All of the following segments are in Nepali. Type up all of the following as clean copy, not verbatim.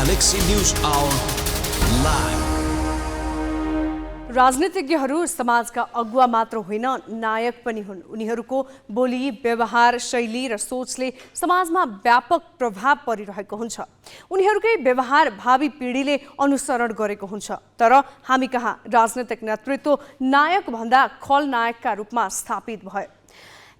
Galaxy News Hour live. राजनीतिज्ञहरू समाजका अगुवा मात्र होइन, नायक पनि हुन्। उनीहरूको बोली, व्यवहार, शैली र सोचले समाजमा व्यापक प्रभाव परिरहेको हुन्छ। उनीहरूकै व्यवहार भावी पिढीले अनुसरण गरेको हुन्छ। तर हामी कहाँ राजनीतिक नेतृत्व नायक भन्दा खलनायकका रूपमा स्थापित भए।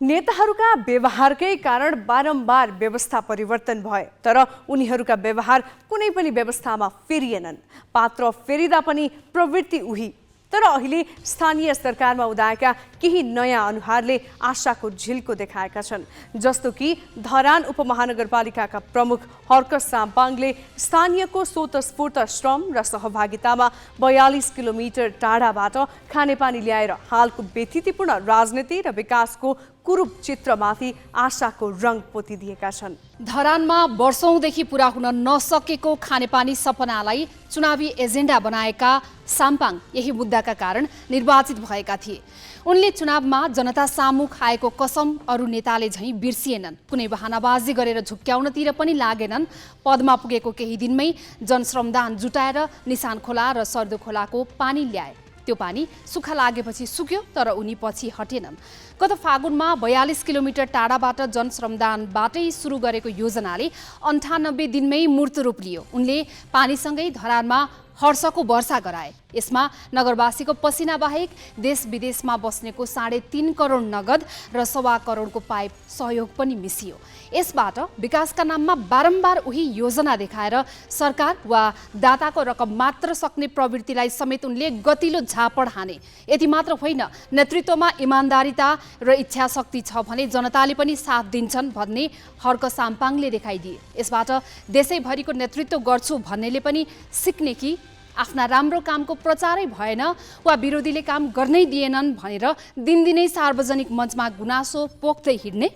नेताहरूका व्यवहारकै कारण बारम्बार व्यवस्था परिवर्तन भए, तर उनीहरूका व्यवहार कुनै पनि व्यवस्थामा फेरिएनन्। पात्र फेरिदा पनि प्रवृत्ति उही। तर अहिले स्थानीय सरकारमा उदाएका केही नयाँ अनुहारले आशाको झिल्को देखाएका छन्। जस्तो कि धरान उपमहानगरपालिकाका प्रमुख हर्क साम्पाङले स्थानीयको स्वतस्फूर्त श्रम र सहभागितामा 42 किलोमिटर टाढाबाट खानेपानी ल्याएर हालको व्यथितिपूर्ण राजनीति र विकासको कुरूप चित्रमाथि आशाको रङ पोतिदिएका छन्। धरानमा वर्षौंदेखि पूरा हुन नसकेको खानेपानी सपनालाई चुनावी एजेन्डा बनाएका साम्पाङ यही मुद्दाका कारण निर्वाचित भएका थिए। उनले चुनावमा जनता सामु खाएको कसम अरू नेताले झैं बिर्सिएनन्। कुनै बहानाबाजी गरेर झुक्क्याउनतिर पनि लागेनन्। पदमा पुगेको केही दिनमै जनश्रमदान जुटाएर निशान खोला र सर्दो खोलाको पानी ल्याए। त्यो पानी सुक्खा लागेपछि सुक्यो, तर उनी पछि हटेनन्। गत फागुनमा 42 किलोमिटर टाढाबाट जनश्रमदानबाटै सुरु गरेको योजनाले 98 दिनमै मूर्त रूप लियो। उनले पानीसँगै धरानमा हर्षको वर्षा गराए। यसमा नगरवासीको पसिना बाहेक देश विदेशमा बस्नेको 3.5 करोड नगद र 1.25 करोडको पाइप सहयोग पनि मिसियो। यसबाट विकासका नाममा बारम्बार उही योजना देखाएर सरकार वा दाताको रकम मात्र सक्ने प्रवृत्तिलाई समेत उनले गतिलो झापड हाने। यति मात्र होइन, नेतृत्वमा इमान्दारिता र इच्छाशक्ति छ भने जनताले पनि साथ दिन्छन् भन्ने हर्क साम्पाङले देखाइदिए। यसबाट देशैभरिको नेतृत्व गर्छु भन्नेले पनि सिक्ने कि आफ्ना राम्रो कामको प्रचारै भएन वा विरोधीले काम गर्नै दिएनन् भनेर दिनदिनै सार्वजनिक मञ्चमा गुनासो पोख्दै हिँड्ने।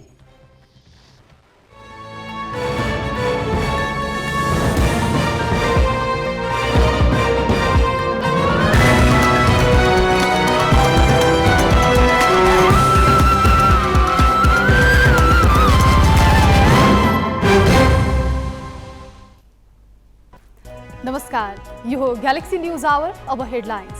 नमस्कार, यो हो ग्यालेक्सी न्यूज आवर। अब हेडलाइन्स।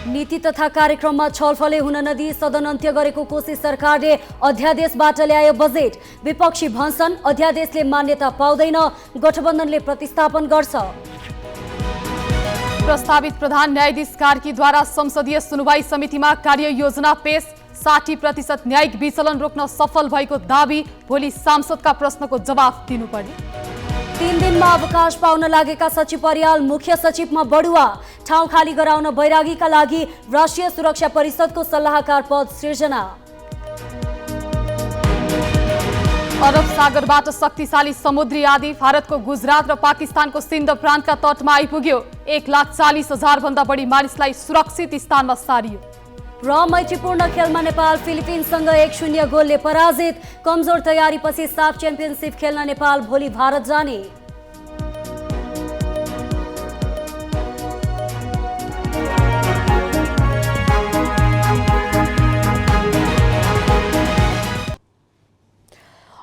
नीति तथा कार्यक्रममा छलफलै हुन नदिई सदन अन्त्य गरेको कोशी सरकारले अध्यादेशबाट ल्यायो बजेट। विपक्षी भन्छन् अध्यादेशले मान्यता पाउँदैन, गठबन्धनले प्रतिस्थापन गर्छ। प्रस्तावित प्रधान न्यायाधीश कार्कीद्वारा संसदीय सुनवाई समितिमा कार्ययोजना पेश। 60% न्यायिक विचलन रोक्न सफल भएको दाबी। भोलि सांसदका प्रश्नको जवाफ दिनुपर्ने। 3 दिनमा अवकाश पाउन लागेका सचिव परियाल मुख्य सचिवमा बढुवा। ठाउँ खाली गराउन बैरागीका लागि राष्ट्रिय सुरक्षा परिषदको सल्लाहकार पद सृजना। अरब सागरबाट शक्तिशाली समुद्री आँधी भारतको गुजरात र पाकिस्तानको सिन्ध प्रान्तका तटमा आइपुग्यो। 1,40,000 भन्दा बढी मानिसलाई सुरक्षित स्थानमा सारियो। र मैत्रीपूर्ण खेलमा नेपाल फिलिपिन्ससँग 1-0 गोलले पराजित। कमजोर तयारीपछि साफ च्याम्पियनसिप खेल्न नेपाल भोलि भारत जाने।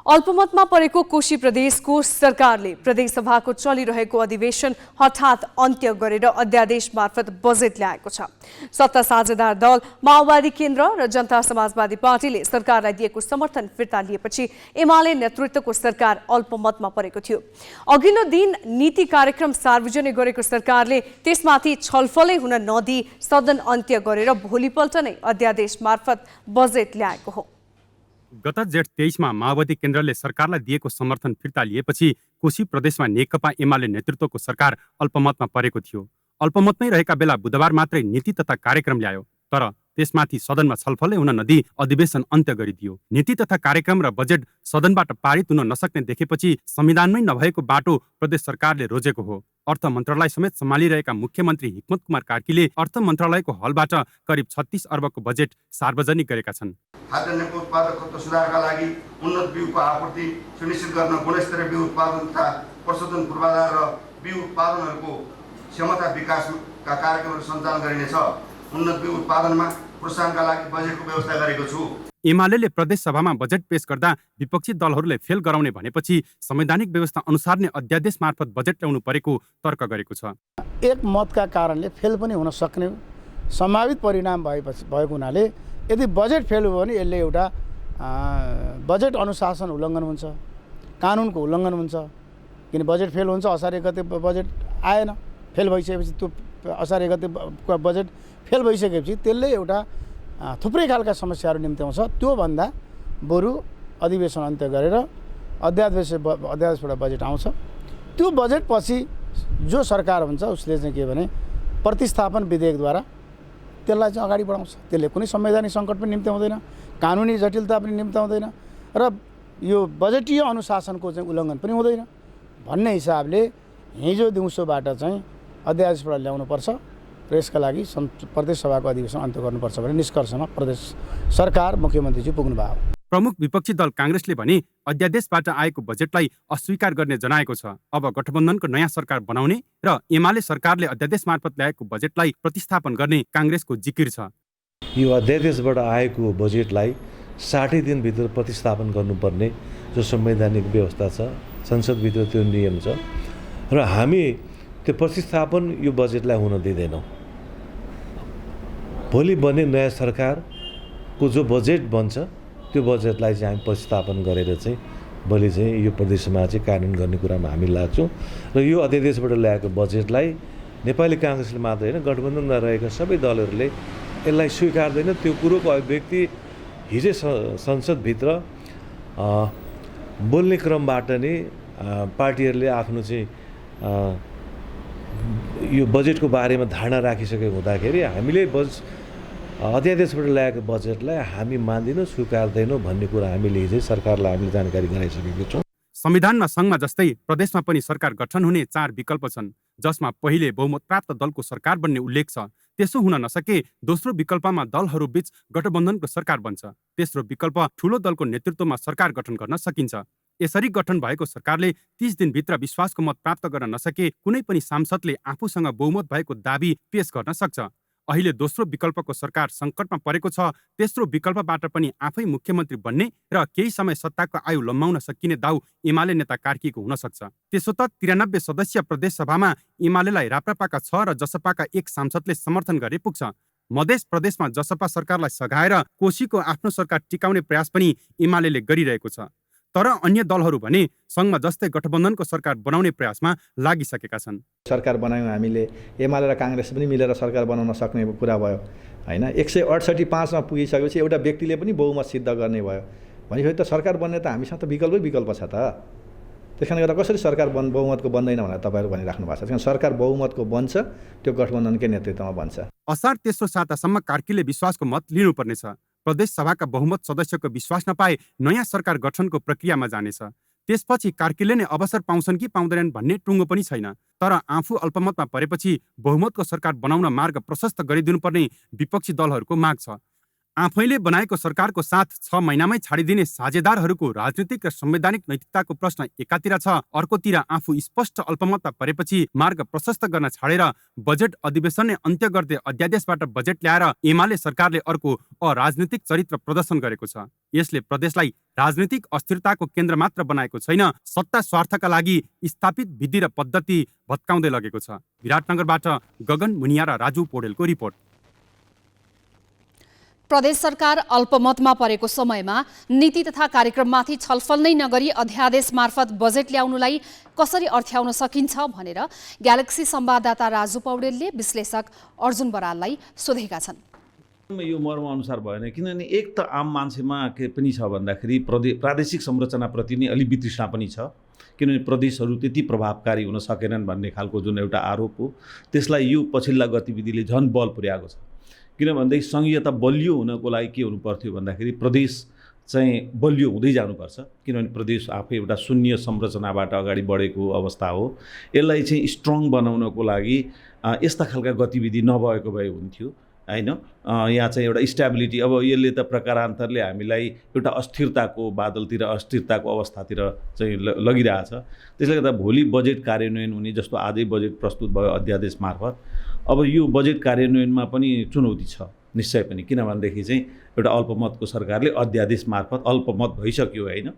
अल्पमतमा परेको कोशी प्रदेशको सरकारले प्रदेशसभाको चलिरहेको अधिवेशन हठात अन्त्य गरेर अध्यादेश मार्फत बजेट ल्याएको छ। सत्ता साझेदार दल माओवादी केन्द्र र जनता समाजवादी पार्टीले सरकारलाई दिएको समर्थन फिर्ता लिएपछि एमाले नेतृत्वको सरकार अल्पमतमा परेको थियो। अघिल्लो दिन नीति कार्यक्रम सार्वजनिक गरेको सरकारले त्यसमाथि छलफलै हुन नदिई सदन अन्त्य गरेर भोलिपल्ट नै अध्यादेश मार्फत बजेट ल्याएको हो। गत जेठ 23 मा माओवादी केन्द्रले सरकारलाई दिएको समर्थन फिर्ता लिएपछि कोशी प्रदेशमा नेकपा एमाले नेतृत्वको सरकार अल्पमतमा परेको थियो। अल्पमतमै रहेका बेला बुधबार मात्रै नीति तथा कार्यक्रम ल्यायो, तर त्यसमाथि सदनमा छलफलै हुन नदिई अधिवेशन अन्त्य गरिदियो। नीति तथा कार्यक्रम र बजेट सदनबाट पारित हुन नसक्ने देखेपछि संविधानमै नभएको बाटो प्रदेश सरकारले रोजेको हो। अर्थ मन्त्रालय समेत सम्हालिरहेका मुख्यमन्त्री हिक्मत कुमार कार्कीले अर्थ मन्त्रालयको हलबाट करिब 36 अर्बको बजेट सार्वजनिक गरेका छन्। खाद्यान्नको उत्पादकत्व सुधारका लागि उन्नत बिउको आपूर्ति सुनिश्चित गर्न गुणस्तरीय बिउ उत्पादन तथा प्रशोधन पूर्वाधार र बिउ उत्पादनहरूको क्षमता विकासका कार्यक्रमहरू सञ्चालन गरिनेछ। उन्नत बिउ उत्पादनमा प्रोत्साहनका लागि बजेटको व्यवस्था गरेको छु। एमाले प्रदेश सभामा बजेट पेश गर्दा विपक्षी दलहरूले फेल गराउने भनेपछि संवैधानिक व्यवस्था अनुसार नै अध्यादेश मार्फत बजेट ल्याउनु परेको तर्क गरेको छ। एक मतका कारणले फेल पनि हुन सक्ने सम्भावित परिणाम भएको हुनाले यदि बजेट फेल हो भने यसले एउटा बजेट अनुशासन उल्लङ्घन हुन्छ, कानुनको उल्लङ्घन हुन्छ। किन बजेट फेल हुन्छ, असार 1 गते बजेट आएन, फेल भइसकेपछि त्यो असार 1 गते बजेट फेल भइसकेपछि त्यसले एउटा थुप्रै खालका समस्याहरू निम्त्याउँछ। त्योभन्दा बरु अधिवेशन अन्त्य गरेर अध्यादेशबाट बजेट आउँछ। त्यो बजेट पछि जो सरकार हुन्छ उसले चाहिँ के भने प्रतिस्थापन विधेयकद्वारा त्यसलाई चाहिँ अगाडि बढाउँछ। त्यसले कुनै संवैधानिक सङ्कट पनि निम्त्याउँदैन, कानुनी जटिलता पनि निम्त्याउँदैन र यो बजेटीय अनुशासनको चाहिँ उल्लङ्घन पनि हुँदैन भन्ने हिसाबले हिजो दिउँसोबाट चाहिँ अध्यादेशबाट ल्याउनुपर्छ र यसका लागि प्रदेश सभाको अधिवेशन अन्त्य गर्नुपर्छ भन्ने निष्कर्षमा प्रदेश सरकार मुख्यमन्त्रीजी पुग्नुभयो। प्रमुख विपक्षी दल काङ्ग्रेसले भने अध्यादेशबाट आएको बजेटलाई अस्वीकार गर्ने जनाएको छ। अब गठबन्धनको नयाँ सरकार बनाउने र एमाले सरकारले अध्यादेश मार्फत ल्याएको बजेटलाई प्रतिस्थापन गर्ने काङ्ग्रेसको जिकिर छ। यो अध्यादेशबाट आएको बजेटलाई 60 दिनभित्र प्रतिस्थापन गर्नुपर्ने जो संवैधानिक व्यवस्था छ, संसदभित्र त्यो नियम छ र हामी त्यो प्रतिस्थापन यो बजेटलाई हुन दिँदैनौँ। भोलि बन्ने नयाँ सरकारको जो बजेट बन्छ त्यो बजेटलाई चाहिँ हामी प्रतिस्थापन गरेर चाहिँ भोलि चाहिँ यो प्रदेशमा चाहिँ कार्यान्वयन गर्ने कुरामा हामी लाग्छौँ र यो अध्यादेशबाट ल्याएको बजेटलाई नेपाली काङ्ग्रेसले मात्र होइन, गठबन्धनमा रहेका सबै दलहरूले यसलाई स्वीकार्दैन। त्यो कुरोको अभिव्यक्ति हिजै संसदभित्र बोल्ने क्रमबाट नै पार्टीहरूले आफ्नो चाहिँ यो बजेटको बारेमा धारणा राखिसकेको हुँदाखेरि हामीले अध्यादेशबाट ल्याएको बजेटलाई हामी मान्दैनौँ, स्वीकार्दैनौँ भन्ने कुरा हामीले हिजै सरकारलाई हामीले जानकारी गराइसकेका छौँ। संविधानमा सङ्घमा जस्तै प्रदेशमा पनि सरकार गठन हुने 4 विकल्प छन्, जसमा पहिले बहुमत प्राप्त दलको सरकार बन्ने उल्लेख छ। त्यसो हुन नसके दोस्रो विकल्पमा दलहरूबीच गठबन्धनको सरकार बन्छ। तेस्रो विकल्प ठूलो दलको नेतृत्वमा सरकार गठन गर्न सकिन्छ। यसरी गठन भएको सरकारले 30 दिनभित्र विश्वासको मत प्राप्त गर्न नसके कुनै पनि सांसदले आफूसँग बहुमत भएको दाबी पेश गर्न सक्छ। अहिले दोस्रो विकल्पको सरकार सङ्कटमा परेको छ। तेस्रो विकल्पबाट पनि आफै मुख्यमन्त्री बन्ने र केही समय सत्ताको आयु लम्बाउन सकिने दाउ एमाले नेता कार्कीको हुन सक्छ। त्यसो त 93 सदस्यीय प्रदेश सभामा एमालेलाई राप्रपाका 6 र जसपाका 1 सांसदले समर्थन गरे पुग्छ। मधेस प्रदेशमा जसपा सरकारलाई सघाएर कोशीको आफ्नो सरकार टिकाउने प्रयास पनि एमाले गरिरहेको छ। तर अन्य दलहरू भने सङ्घमा जस्तै गठबन्धनको सरकार बनाउने प्रयासमा लागिसकेका छन्। सरकार बनायौँ हामीले, एमाले र काङ्ग्रेस पनि मिलेर सरकार बनाउन सक्ने कुरा भयो होइन। 168-5मा पुगिसकेपछि एउटा व्यक्तिले पनि बहुमत सिद्ध गर्ने भयो भनेपछि त सरकार बन्ने त हामीसँग त विकल्प छ त। त्यस कारणले गर्दा कसरी सरकार बहुमतको बन्दैन भनेर तपाईँहरू भनिराख्नु भएको छ। त्यस कारण सरकार बहुमतको बन्छ, त्यो गठबन्धनकै नेतृत्वमा बन्छ। असार तेस्रो सातासम्म कार्कीले विश्वासको मत लिनुपर्नेछ। प्रदेश सभाका बहुमत सदस्यको विश्वास नपाए नयाँ सरकार गठनको प्रक्रियामा जानेछ। त्यसपछि कार्कीले नै अवसर पाउँछन् कि पाउँदैनन् भन्ने टुङ्गो पनि छैन। तर आफू अल्पमतमा परेपछि बहुमतको सरकार बनाउन मार्ग प्रशस्त गरिदिनुपर्ने विपक्षी दलहरूको माग छ। आफैले बनाएको सरकारको साथ 6 महिनामै छाडिदिने साझेदारहरूको राजनीतिक र संवैधानिक नैतिकताको प्रश्न एकातिर छ, अर्कोतिर आफू स्पष्ट अल्पमतमा परेपछि मार्ग प्रशस्त गर्न छाडेर बजेट अधिवेशन नै अन्त्य गर्दै अध्यादेशबाट बजेट ल्याएर एमाले सरकारले अर्को अराजनीतिक चरित्र प्रदर्शन गरेको छ। यसले प्रदेशलाई राजनीतिक अस्थिरताको केन्द्र मात्र बनाएको छैन, सत्ता स्वार्थका लागि स्थापित विधि र पद्धति भत्काउँदै लगेको छ। विराटनगरबाट गगन मुनिया र राजु पौडेलको रिपोर्ट। प्रदेश सरकार अल्पमतमा परेको समयमा नीति तथा कार्यक्रममाथि छलफल नै नगरी अध्यादेश मार्फत बजेट ल्याउनुलाई कसरी अर्थ्याउन सकिन्छ भनेर ग्यालेक्सी संवाददाता राजु पौडेलले विश्लेषक अर्जुन बराललाई सोधेका छन्। यो मर्म अनुसार भएन, किनभने एक त आम मान्छेमा के पनि छ भन्दाखेरि प्रादेशिक संरचनाप्रति नै अलि वितृष्णा पनि छ, किनभने प्रदेशहरू त्यति प्रभावकारी हुन सकेनन् भन्ने खालको जुन एउटा आरोप हो, त्यसलाई यो पछिल्ला गतिविधिले झन् बल पुर्याएको छ। किनभनेदेखि सङ्घीयता बलियो हुनको लागि के हुनु पर्थ्यो भन्दाखेरि प्रदेश चाहिँ बलियो हुँदै जानुपर्छ, किनभने प्रदेश आफै एउटा शून्य संरचनाबाट अगाडि बढेको अवस्था हो। यसलाई चाहिँ स्ट्रङ बनाउनको लागि यस्ता खालका गतिविधि नभएको भए हुन्थ्यो होइन। यहाँ चाहिँ एउटा स्टेबिलिटी, अब यसले त प्रकारान्तरले हामीलाई एउटा अस्थिरताको बादलतिर, अस्थिरताको अवस्थातिर चाहिँ लगिरहेछ। त्यसले गर्दा भोलि बजेट कार्यान्वयन हुने जस्तो आजै बजेट प्रस्तुत भयो अध्यादेश मार्फत, अब यो बजेट कार्यान्वयनमा पनि चुनौती छ निश्चय पनि, किनभनेदेखि चाहिँ एउटा अल्पमतको सरकारले अध्यादेश मार्फत, अल्पमत भइसक्यो होइन,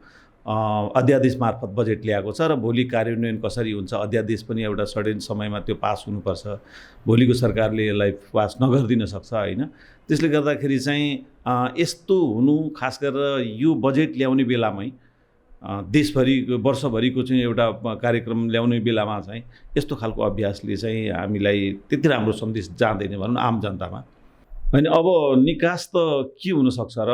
अध्यादेश मार्फत बजेट ल्याएको छ र भोलि कार्यान्वयन कसरी हुन्छ, अध्यादेश पनि एउटा सर्टेन समयमा त्यो पास हुनुपर्छ, भोलिको सरकारले यसलाई पास नगरिदिन सक्छ होइन। त्यसले गर्दाखेरि चाहिँ यस्तो हुनु, खास गरेर यो बजेट ल्याउने बेलामै देशभरि वर्षभरिको चाहिँ एउटा कार्यक्रम ल्याउने बेलामा चाहिँ यस्तो खालको अभ्यासले चाहिँ हामीलाई त्यति राम्रो सन्देश जाँदैन भनौँ आम जनतामा होइन। अब निकास त के हुनसक्छ र,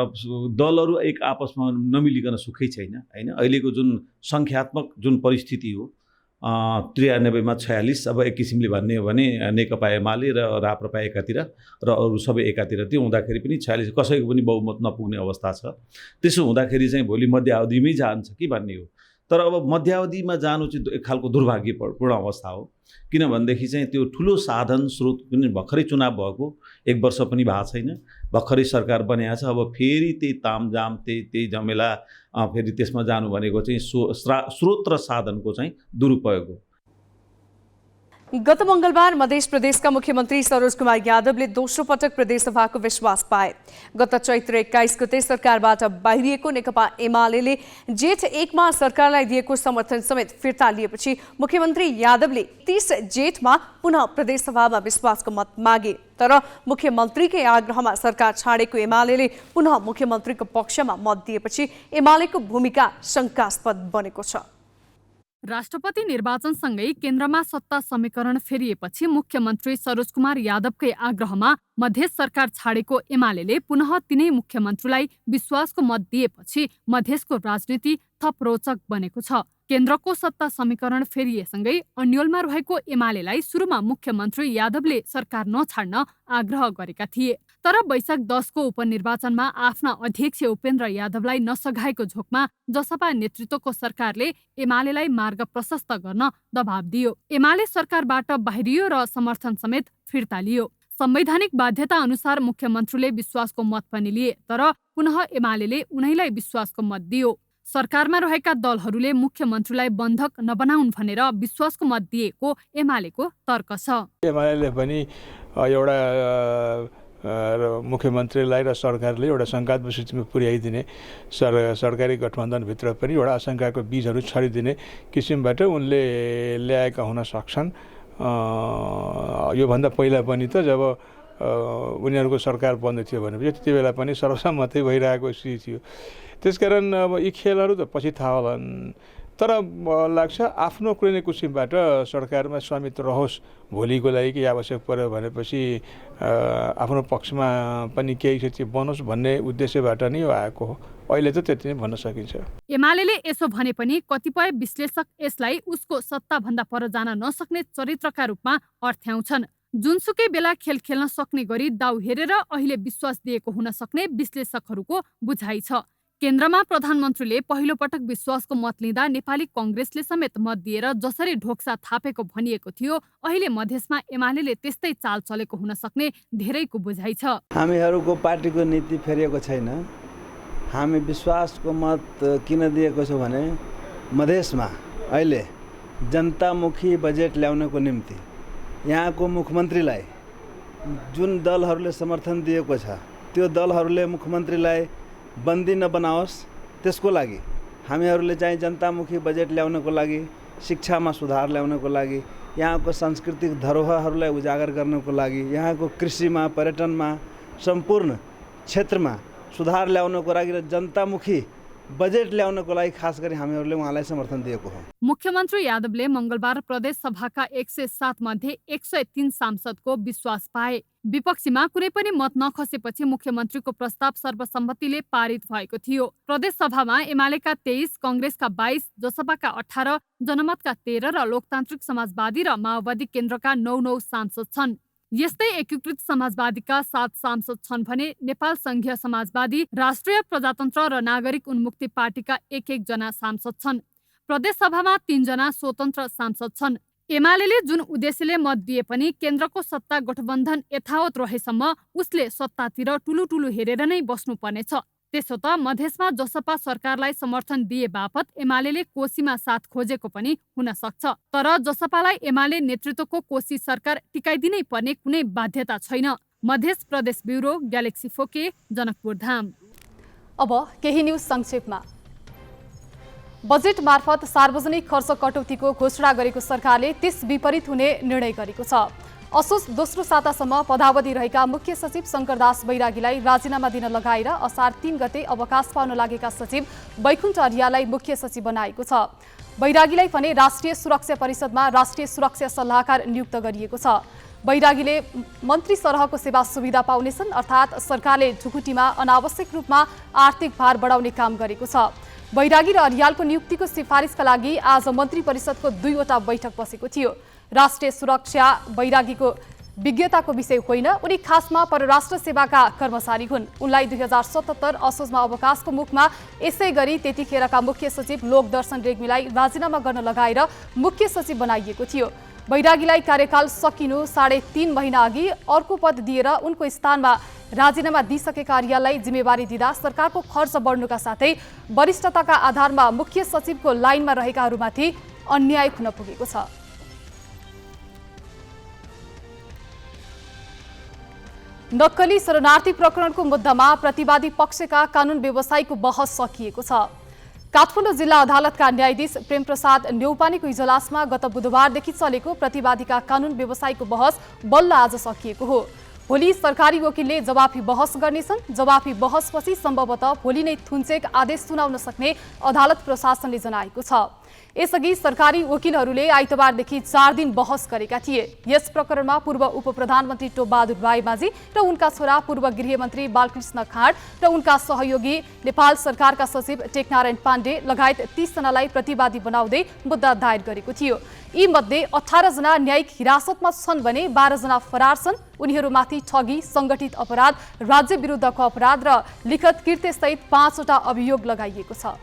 दलहरू एक आपसमा नमिलिकन सुखै छैन होइन। अहिलेको जुन सङ्ख्यात्मक जुन परिस्थिति हो 93मा 46, अब एक किसिमले भन्ने हो भने नेकपा एमाले र राप्रपा एकातिर र अरू सबै एकातिर, त्यो हुँदाखेरि पनि 46 कसैको पनि बहुमत नपुग्ने अवस्था छ। त्यसो हुँदाखेरि चाहिँ भोलि मध्यावधिमै जान्छ कि भन्ने हो। तर अब मध्यावधिमा जानु चाहिँ एक खालको दुर्भाग्यपूर्ण अवस्था हो, किनभनेदेखि चाहिँ त्यो ठुलो साधन स्रोत पनि भर्खरै चुनाव भएको 1 वर्ष पनि भएको छैन, भर्खरै सरकार बनिएको छ। अब फेरि त्यही तामझाम त्यही झमेला फेरि त्यसमा जानु भनेको चाहिँ स्रोत र साधनको चाहिँ दुरुपयोग हो। गत मंगलबार मध्य प्रदेशका मुख्यमन्त्री सरोज कुमार यादवले दोस्रो पटक प्रदेश सभाको विश्वास पाए। गत चैत्र 21 गते सरकारबाट बाहिरिएको नेकपा एमाले जेठ 1 मा सरकारलाई दिएको समर्थन समेत फिर्ता लिएपछि मुख्यमन्त्री यादवले 30 जेठमा पुनः प्रदेश सभामा विश्वासको मत मागे। तर मुख्यमन्त्रीकै आग्रहमा सरकार छाडेको एमाले पुनः मुख्यमन्त्रीको पक्षमा मत दिएपछि एमालेको भूमिका शंकास्पद बनेको छ। राष्ट्रपति निर्वाचनसँगै केन्द्रमा सत्ता समीकरण फेरिएपछि मुख्यमन्त्री सरोज कुमार यादवकै आग्रहमा मध्य सरकार छाडेको एमाले पुनः तिनै मुख्यमन्त्रीलाई विश्वासको मत दिएपछि मध्यको राजनीति थप रोचक बनेको छ। केन्द्रको सत्ता समीकरण फेरिएसँगै अन्यलमा रहेको एमालेलाई सुरुमा मुख्यमन्त्री यादवले सरकार नछाड्न आग्रह गरेका थिए। तर वैशाख 10 को उपनिर्वाचनमा आफ्ना अध्यक्ष उपेन्द्र यादवलाई नसघाएको झोकमा जसपा नेतृत्वको सरकारले एमालेलाई मार्ग प्रशस्त गर्न दबाब दियो। एमाले सरकारबाट बाहिरियो र समर्थन समेत फिर्ता लियो। संवैधानिक बाध्यता अनुसार मुख्यमन्त्रीले विश्वासको मत पनि लिए, तर पुनः एमाले उनैलाई विश्वासको मत दियो। सरकारमा रहेका दलहरूले मुख्यमन्त्रीलाई बन्धक नबनाउन् भनेर विश्वासको मत दिएको एमालेको तर्क छ। एमाले पनि एउटा मुख्यमन्त्रीलाई र सरकारले एउटा शङ्कात्मक स्थितिमा पुर्याइदिने, सरकारी गठबन्धनभित्र पनि एउटा आशंकाको बीजहरू छरिदिने किसिमबाट उनले ल्याएका हुन सक्छन्। योभन्दा पहिला पनि त जब उनीहरूको सरकार बन्द थियो भनेपछि त्यति बेला पनि सर्वसम्मतै भइरहेको स्थिति थियो। त्यसकारण अब यी खेलहरू त पछि थाहा होलान्, तर लाग्छ आफ्नो कुनै न किसिमबाट सरकारमा स्वामित्व रहोस्, भोलिको लागि के आवश्यक पर्यो भनेपछि आफ्नो पक्षमा पनि केही क्षति बनोस् भन्ने उद्देश्यबाट नै यो आएको हो। अहिले त त्यति नै भन्न सकिन्छ। एमाले यसो भने पनि कतिपय विश्लेषक यसलाई उसको सत्ताभन्दा पर जान नसक्ने चरित्रका रूपमा अर्थ्याउँछन्। जुनसुकै बेला खेल खेल्न सक्ने गरी दाउ हेरेर अहिले विश्वास दिएको हुन सक्ने विश्लेषकहरूको बुझाइ छ। केन्द्रमा प्रधानमन्त्रीले पहिलो पटक विश्वासको मत लिँदा नेपाली कांग्रेसले समेत मत दिएर जसरी ढोक्सा थापेको भनिएको थियो, अहिले मधेसमा एमाले त्यस्तै चाल चलेको हुन सक्ने धेरैको बुझाइ छ। हामीहरूको पार्टीको नीति फेरिएको छैन। हामी विश्वासको मत किन दिएको छौँ भने मधेसमा अहिले जनतामुखी बजेट ल्याउनको निम्ति यहाँको मुख्यमन्त्रीलाई जुन दलहरूले समर्थन दिएको छ त्यो दलहरूले मुख्यमन्त्रीलाई बन्दी नबनाओस्, त्यसको लागि हामीहरूले चाहिँ जनतामुखी बजेट ल्याउनको लागि, शिक्षामा सुधार ल्याउनको लागि, यहाँको सांस्कृतिक धरोहरहरूलाई उजागर गर्नको लागि, यहाँको कृषिमा, पर्यटनमा, सम्पूर्ण क्षेत्रमा सुधार ल्याउनको लागि र जनतामुखी बजेट ल्याउनको लागि खास गरी हामीहरूले उहाँलाई समर्थन दिएको हो। मुख्यमन्त्री यादवले मंगलबार प्रदेश सभाका 107 मध्ये 103 सांसदको विश्वास पाए। विपक्षीमा कुनै पनि मत नखसेपछि मुख्यमन्त्रीको प्रस्ताव सर्वसम्मतिले पारित भएको थियो। प्रदेश सभामा एमालेका 23, कांग्रेसका 22, जसपाका 18, जनमतका 13 र लोकतान्त्रिक समाजवादी र माओवादी केन्द्रका 9 सांसद छन्। यस्तै एकीकृत समाजवादीका 7 सांसद छन् भने नेपाल संघीय समाजवादी, राष्ट्रिय प्रजातन्त्र र नागरिक उन्मुक्ति पार्टीका 1-1 जना सांसद छन्। प्रदेश सभामा 3 जना स्वतन्त्र सांसद छन्। एमाले जुन उद्देश्यले मत दिए पनि केन्द्रको सत्ता गठबन्धन यथावत रहेसम्म उसले सत्तातिर टुलुटुलु हेरेर नै बस्नुपर्नेछ। त्यसो त मधेसमा जसपा सरकारलाई समर्थन दिए बापत एमाले कोशीमा साथ खोजेको पनि हुन सक्छ। तर जसपालाई एमाले नेतृत्वको कोशी सरकार टिकाइदिनै पर्ने कुनै बाध्यता छैन। मधेस प्रदेश ब्युरो, ग्यालेक्सी फोके, जनकपुर धाम। अब केही न्युज संक्षेपमा। बजेट मार्फत सार्वजनिक खर्च कटौतीको घोषणा गरेको सरकारले त्यस विपरीत हुने निर्णय गरेको छ। असोज दोस्रो सातासम्म पदावधि रहेका मुख्य सचिव शंकरदास बैरागीलाई राजीनामा दिन लगाएर असार 3 गते अवकाश पाउन लागेका सचिव बैकुण्ठ अर्याललाई मुख्य सचिव बनाएको छ। बैरागीलाई भने राष्ट्रिय सुरक्षा परिषदमा राष्ट्रिय सुरक्षा सल्लाहकार नियुक्त गरिएको छ। बैरागीले मन्त्री सरहको सेवा सुविधा पाउनेछन्, अर्थात् सरकारले ढुकुटीमा अनावश्यक रूपमा आर्थिक भार बढाउने काम गरेको छ। बैरागी र अर्यालको नियुक्तिको सिफारिसका लागि आज मन्त्री परिषदको 2वटा बैठक बसेको थियो। राष्ट्रिय सुरक्षा बैरागीको विज्ञताको विषय होइन, उनी खासमा परराष्ट्र सेवाका कर्मचारी हुन्। उनलाई 2077 असोजमा अवकाशको मुखमा यसै गरी त्यतिखेरका मुख्य सचिव लोकदर्शन रेग्मीलाई राजीनामा गर्न लगाएर मुख्य सचिव बनाइएको थियो। बैरागीलाई कार्यकाल सकिनु 3.5 महिना अघि अर्को पद दिएर उनको स्थानमा राजीनामा दिइसकेका कार्यालयलाई जिम्मेवारी दिँदा सरकारको खर्च बढ्नुका साथै वरिष्ठताका आधारमा मुख्य सचिवको लाइनमा रहेकाहरूमाथि अन्याय हुन पुगेको छ। नक्कली शरणार्थी प्रकरणको मुद्दामा प्रतिवादी पक्षका कानुन व्यवसायीको बहस सकिएको छ। काठमाडौँ जिल्ला अदालतका न्यायाधीश प्रेमप्रसाद न्यौपानेको इजलासमा गत बुधबारदेखि चलेको प्रतिवादीका कानुन व्यवसायीको बहस बल्ल आज सकिएको हो। भोलि सरकारी वकिलले जवाफी बहस गर्नेछन्। जवाफी बहसपछि सम्भवतः भोलि नै थुन्चेक आदेश सुनाउन सक्ने अदालत प्रशासनले जनाएको छ। यसअघि सरकारी वकिलहरूले आइतबारदेखि 4 दिन बहस गरेका थिए। यस प्रकरणमा पूर्व उपप्रधानमन्त्री टोपबहादुर रायमाझी र उनका छोरा पूर्व गृहमन्त्री बालकृष्ण खाँड र उनका सहयोगी नेपाल सरकारका सचिव टेकनारायण पाण्डे लगायत 30 जनालाई प्रतिवादी बनाउँदै मुद्दा दायर गरेको थियो। यी मध्ये 18 जना न्यायिक हिरासतमा छन् भने 12 जना फरार छन्। उनीहरूमाथि ठगी, संगठित अपराध, राज्य विरुद्धको अपराध र लिखित कृत्यसहित 5 वटा अभियोग लगाइएको छ।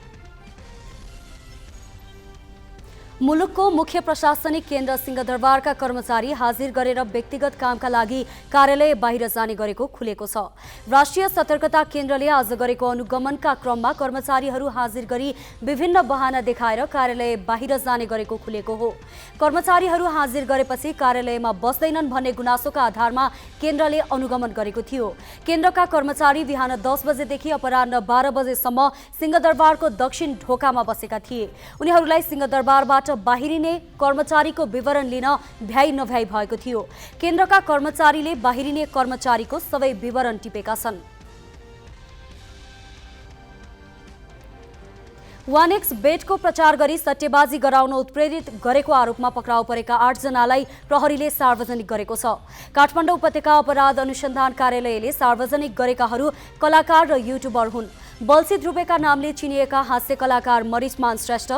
मुलुकको मुख्य प्रशासनिक केन्द्र सिंहदरबारका कर्मचारी हाजिर गरेर व्यक्तिगत कामका लागि कार्यालय बाहिर जाने गरेको खुलेको छ। राष्ट्रिय सतर्कता केन्द्रले आज गरेको अनुगमनका क्रममा कर्मचारीहरू हाजिर गरी विभिन्न बहाना देखाएर कार्यालय बाहिर जाने गरेको खुलेको हो। कर्मचारीहरू हाजिर गरेपछि कार्यालयमा बस्दैनन् भन्ने गुनासोका आधारमा केन्द्रले अनुगमन गरेको थियो। केन्द्रका कर्मचारी बिहान 10 बजेदेखि अपराह्न 12 बजेसम्म सिंहदरबारको दक्षिण ढोकामा बसेका थिए। उनीहरूलाई सिंहदरबारबाट बाहिरिने कर्मचारीको विवरण लिन भ्याइ नभ्याइ भएको थियो। केन्द्रका कर्मचारीले बाहिरिने कर्मचारीको सबै विवरण टिपेका छन्। 1x बेटको प्रचार गरी सट्टेबाजी गराउन उत्प्रेरित गरेको आरोपमा पक्राउ परेका 8 जनालाई प्रहरीले सार्वजनिक गरेको छ। काठमाडौँ उपत्यका अपराध अनुसन्धान कार्यालयले सार्वजनिक गरेकाहरू कलाकार र युट्युबर हुन्। बल्सी ध्रुवेका नामले चिनिएका हास्य कलाकार मरिचमान श्रेष्ठ,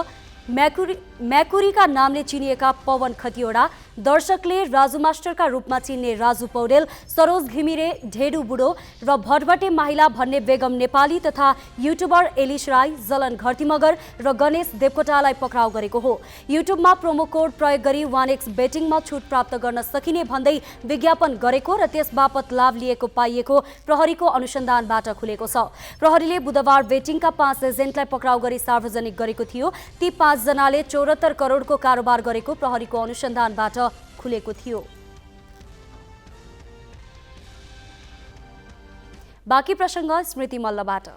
म्याकुरीका नामले चिनिएका पवन खतिवडा, दर्शकले राजु मास्टरका रूपमा चिन्ने राजु पौडेल, सरोज घिमिरे, ढेडु बुढो र भटभटे माहिला भन्ने बेगम नेपाली तथा युट्युबर एलिस राई, जलन घरतीमगर र गणेश देवकोटालाई पक्राउ गरेको हो। युट्युबमा प्रोमो कोड प्रयोग गरी 1x बेटिङमा छुट प्राप्त गर्न सकिने भन्दै विज्ञापन गरेको र त्यसबापत लाभ लिएको पाइएको प्रहरीको अनुसन्धानबाट खुलेको छ। प्रहरीले बुधबार बेटिङका 5 एजेन्टलाई पक्राउ गरी सार्वजनिक गरेको थियो। ती 5 जनाले 74 करोडको कारोबार गरेको प्रहरीको अनुसन्धानबाट खुलेको थियो। बाँकी प्रसङ्ग स्मृति मल्लबाट।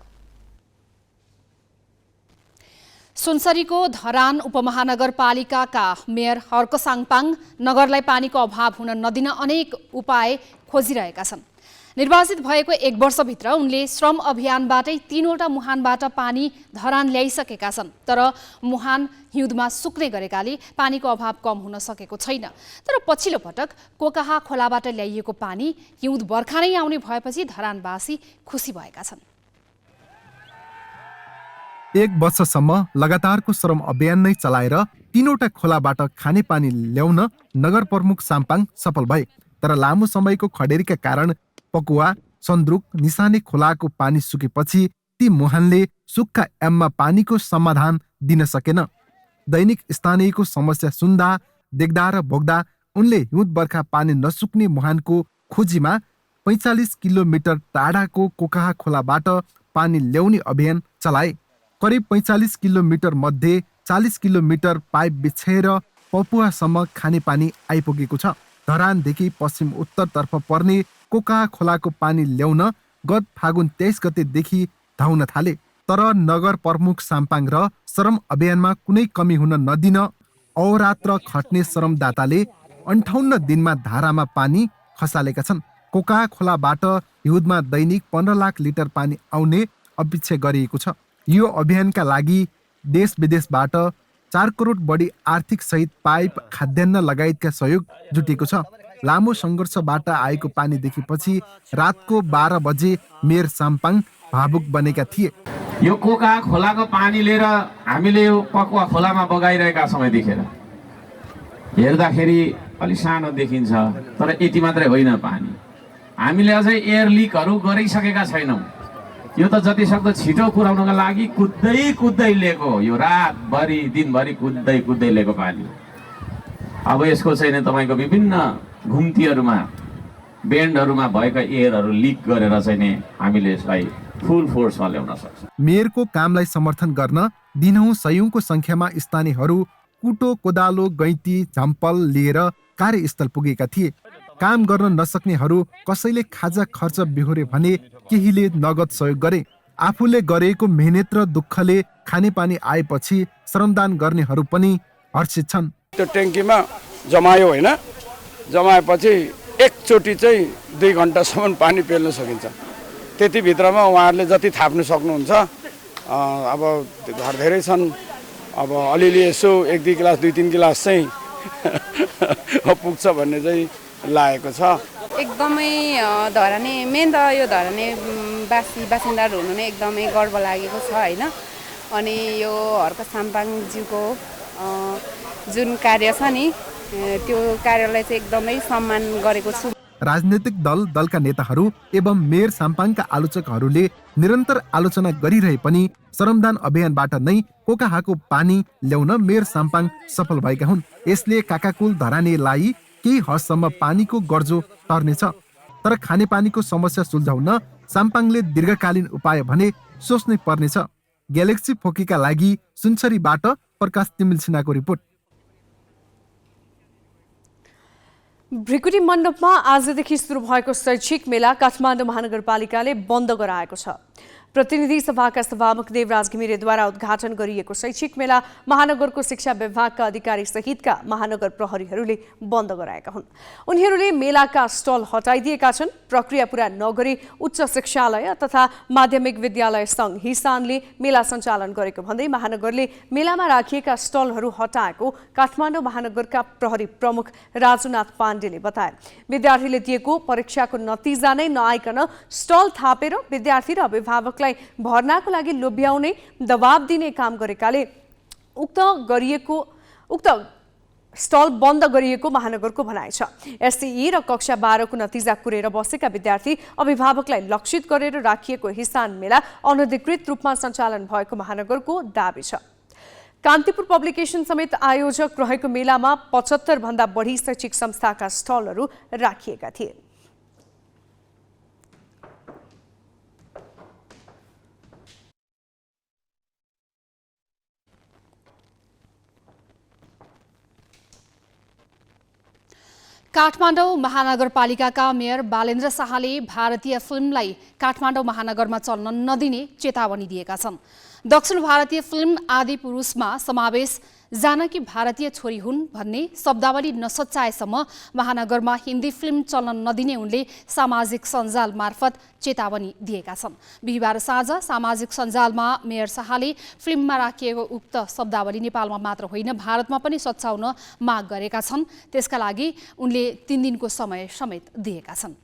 सुनसरीको धरान उपमहानगरपालिकाका मेयर हर्क साङपाङ नगरलाई पानीको अभाव हुन नदिन अनेक उपाय खोजिरहेका छन्। निर्वाचित भएको 1 वर्षभित्र उनले श्रम अभियानबाटै 3वटा मुहानबाट पानी धरान ल्याइसकेका छन्। तर मुहान हिउँदमा सुक्ने गरेकाले पानीको अभाव कम हुन सकेको छैन। तर पछिल्लो पटक कोकाहा खोलाबाट ल्याइएको पानी हिउँद बर्खा नै आउने भएपछि धरानवासी खुसी भएका छन्। 1 वर्षसम्म लगातारको श्रम अभियान नै चलाएर 3वटा खोलाबाट खाने पानी ल्याउन नगर प्रमुख साम्पाङ सफल भए। तर लामो समयको खडेरीका कारण पकुवा, सन्द्रुक, निसाने खोलाको पानी सुकेपछि ती मुहानले सुक्खा याममा पानीको समाधान दिन सकेन। दैनिक स्थानीयको समस्या सुन्दा, देख्दा र भोग्दा उनले हिउँद बर्खा पानी नसुक्ने मुहानको खोजीमा 45 किलोमिटर टाढाको कोकाहा खोलाबाट पानी ल्याउने अभियान चलाए। करिब 45 किलोमिटर मध्ये 40 किलोमिटर पाइप बिछ्याएर पपुवासम्म खानेपानी आइपुगेको छ। धरानदेखि पश्चिम उत्तरतर्फ पर्ने कोका खोलाको पानी ल्याउन गत फागुन 23 गतेदेखि धाउन थाले। तर नगर प्रमुख साम्पाङ र श्रम अभियानमा कुनै कमी हुन नदिन अहोरात्र खट्ने श्रमदाताले 58 दिनमा धारामा पानी खसालेका छन्। कोका खोलाबाट हिउँदमा दैनिक 15 लाख लिटर पानी आउने अपेक्षा गरिएको छ। यो अभियानका लागि देश विदेशबाट 4 करोड बढी आर्थिक सहित पाइप, खाद्यान्न लगायतका सहयोग जुटेको छ। लामो सङ्घर्षबाट आएको पानी देखेपछि रातको 12 बजे मेयर साम्पाङ भावुक बनेका थिए। यो कोका खोलाको पानी लिएर हामीले यो पकुवा खोलामा बगाइरहेका समय देखेर हेर्दाखेरि अलि सानो देखिन्छ, तर यति मात्रै होइन पानी। हामीले अझै एयर लिकहरू गरिसकेका छैनौँ। यो त जति सक्दो छिटो पुर्याउनका लागि कुद्दै लिएको, यो रातभरि दिनभरि कुद्दै लिएको पानी। अब यसको चाहिँ तपाईँको विभिन्न घुम्तीहरूमा बेन्डहरूमा भएका एयरहरू लिक गरेर चाहिँ हामीले यसलाई फुल फोर्समा ल्याउन सक्छौँ। मेयरको कामलाई समर्थन गर्न दिनहुँ सयौंको संख्यामा स्थानीयहरू कुटो, कोदालो, गैँती, झम्पल लिएर कार्यस्थल पुगेका थिए। काम गर्न नसक्नेहरू कसैले खाजा खर्च बिहोरे भने केहीले नगद सहयोग गरे। आफूले गरेको मेहनत र दुःखले खानेपानी आएपछि श्रमदान गर्नेहरू पनि हर्षित छन्। त्यो ट्याङ्कीमा जमायो होइन, जमाएपछि एकचोटि चाहिँ 2 घन्टासम्म पानी पेल्न सकिन्छ। त्यति भित्रमा उहाँहरूले जति थाप्नु सक्नुहुन्छ। अब घर धेरै छन्, अब अलिअलि यसो 1-2 गिलास 2-3 गिलास चाहिँ पुग्छ भन्ने चाहिँ लागेको छ। एकदमै धराने मेन त यो धराने बासिन्दाहरू हुनु नै एकदमै गर्व लागेको छ होइन। अनि यो हर्क साम्पाङज्यूको जुन कार्य छ नि त्यो कार्यलाई चाहिँ एकदमै सम्मान गरेको छु। राजनीतिक दलका नेताहरू एवं मेयर साम्पाङका आलोचकहरूले निरन्तर आलोचना गरिरहे पनि श्रमदान अभियानबाट नै कोकाहाको पानी ल्याउन मेयर साम्पाङ सफल भएका हुन्। यसले काकाकुल धरानेलाई केही हदसम्म पानीको गर्जो टर्नेछ। तर खानेपानीको समस्या सुल्झाउन साम्पाङले दीर्घकालीन उपाय भने सोच्नै पर्नेछ। ग्यालेक्सी फोकीका लागि सुनसरीबाट प्रकाश तिमिल सिन्हाको रिपोर्ट। भ्रिकुटी मण्डपमा आजदेखि सुरु भएको शैक्षिक मेला काठमाडौँ महानगरपालिकाले बन्द गराएको छ। प्रतिनिधि सभाका सभामुख देवराज घिमिरेद्वारा उद्घाटन गरिएको शैक्षिक मेला महानगरको शिक्षा विभागका अधिकारी सहितका महानगर प्रहरीहरूले बन्द गराएका हुन्। उनीहरूले मेलाका स्टल हटाइदिएका छन्। प्रक्रिया पूरा नगरी उच्च शिक्षालय तथा माध्यमिक विद्यालय सङ्घ हिसानले मेला सञ्चालन गरेको भन्दै महानगरले मेलामा राखिएका स्टलहरू हटाएको काठमाडौँ महानगरका प्रहरी प्रमुख राजुनाथ पाण्डेले बताए। विद्यार्थीले दिएको परीक्षाको नतिजा नै नआइकन स्टल थापेर विद्यार्थी र अभिभावक भर्नाको लागि लोभ्याउने दबाब दिने काम गरेकाले उक्त स्टल बन्द गरिएको महानगरको भनाइ छ। एससीई र कक्षा 12 को नतिजा कुरेर बसेका विद्यार्थी अभिभावकलाई लक्षित गरेर राखिएको हिसान मेला अनधिकृत रूपमा सञ्चालन भएको महानगरको दाबी छ। कान्तिपुर पब्लिकेसन समेत आयोजक रहेको मेलामा 75 भन्दा बढी शैक्षिक संस्थाका स्टलहरू राखिएका थिए। काठमाडौँ महानगरपालिकाका मेयर बालेन्द्र शाहले भारतीय फिल्मलाई काठमाडौँ महानगरमा चल्न नदिने चेतावनी दिएका छन्। दक्षिण भारतीय फिल्म आदि पुरुषमा समावेश जानकी भारतीय छोरी हुन् भन्ने शब्दावली नसच्चाएसम्म महानगरमा हिन्दी फिल्म चल्न नदिने उनले सामाजिक सञ्जाल मार्फत चेतावनी दिएका छन्। बिहिबार साँझ सामाजिक सञ्जालमा मेयर शाहले फिल्ममा राखिएको उक्त शब्दावली नेपालमा मात्र होइन भारतमा पनि सच्याउन माग गरेका छन्। त्यसका लागि उनले 3 दिनको समय समेत दिएका छन्।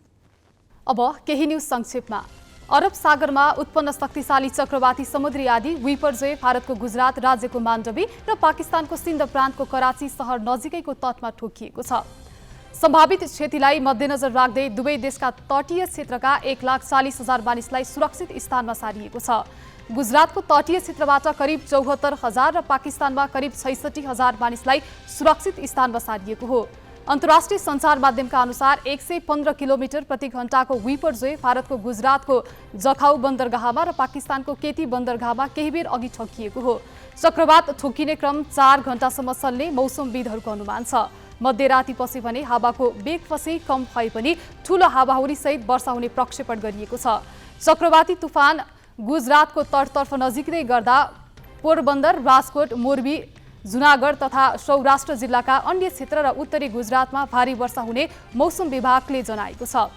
अब केही न्युज संक्षेपमा। अरब सागरमा उत्पन्न शक्तिशाली चक्रवाती समुद्री आँधी विपर्जय भारतको गुजरात राज्यको माण्डवी र पाकिस्तानको सिन्ध प्रान्तको कराची सहर नजिकैको तटमा ठोकिएको छ। सम्भावित क्षतिलाई मध्यनजर राख्दै दुवै देशका तटीय क्षेत्रका 1,40,000 मानिसलाई सुरक्षित स्थानमा सारिएको छ। गुजरातको तटीय क्षेत्रबाट करिब 74,000 र पाकिस्तानमा करिब 66,000 मानिसलाई सुरक्षित स्थानमा सारिएको हो। अन्तर्राष्ट्रिय सञ्चार माध्यमका अनुसार 115 किलोमिटर प्रति घण्टाको विपर्जोय भारतको गुजरातको जखाउ बन्दरगाहमा र पाकिस्तानको केटी बन्दरगाहमा केही बेर अघि ठोकिएको हो। चक्रवात ठोकिने क्रम 4 घण्टासम्म चल्ने मौसमविदहरूको अनुमान छ। मध्यरातीपछि भने हावाको वेग फसै कम भए पनि ठूलो हावाहुरीसहित वर्षा हुने प्रक्षेपण गरिएको छ। चक्रवाती तुफान गुजरातको तटतर्फ नजिकै गर्दा पोरबन्दर, राजकोट, मोरबी, जुनागढ तथा सौराष्ट्र जिल्लाका अन्य क्षेत्र र उत्तरी गुजरातमा भारी वर्षा हुने मौसम विभागले जनाएको छ।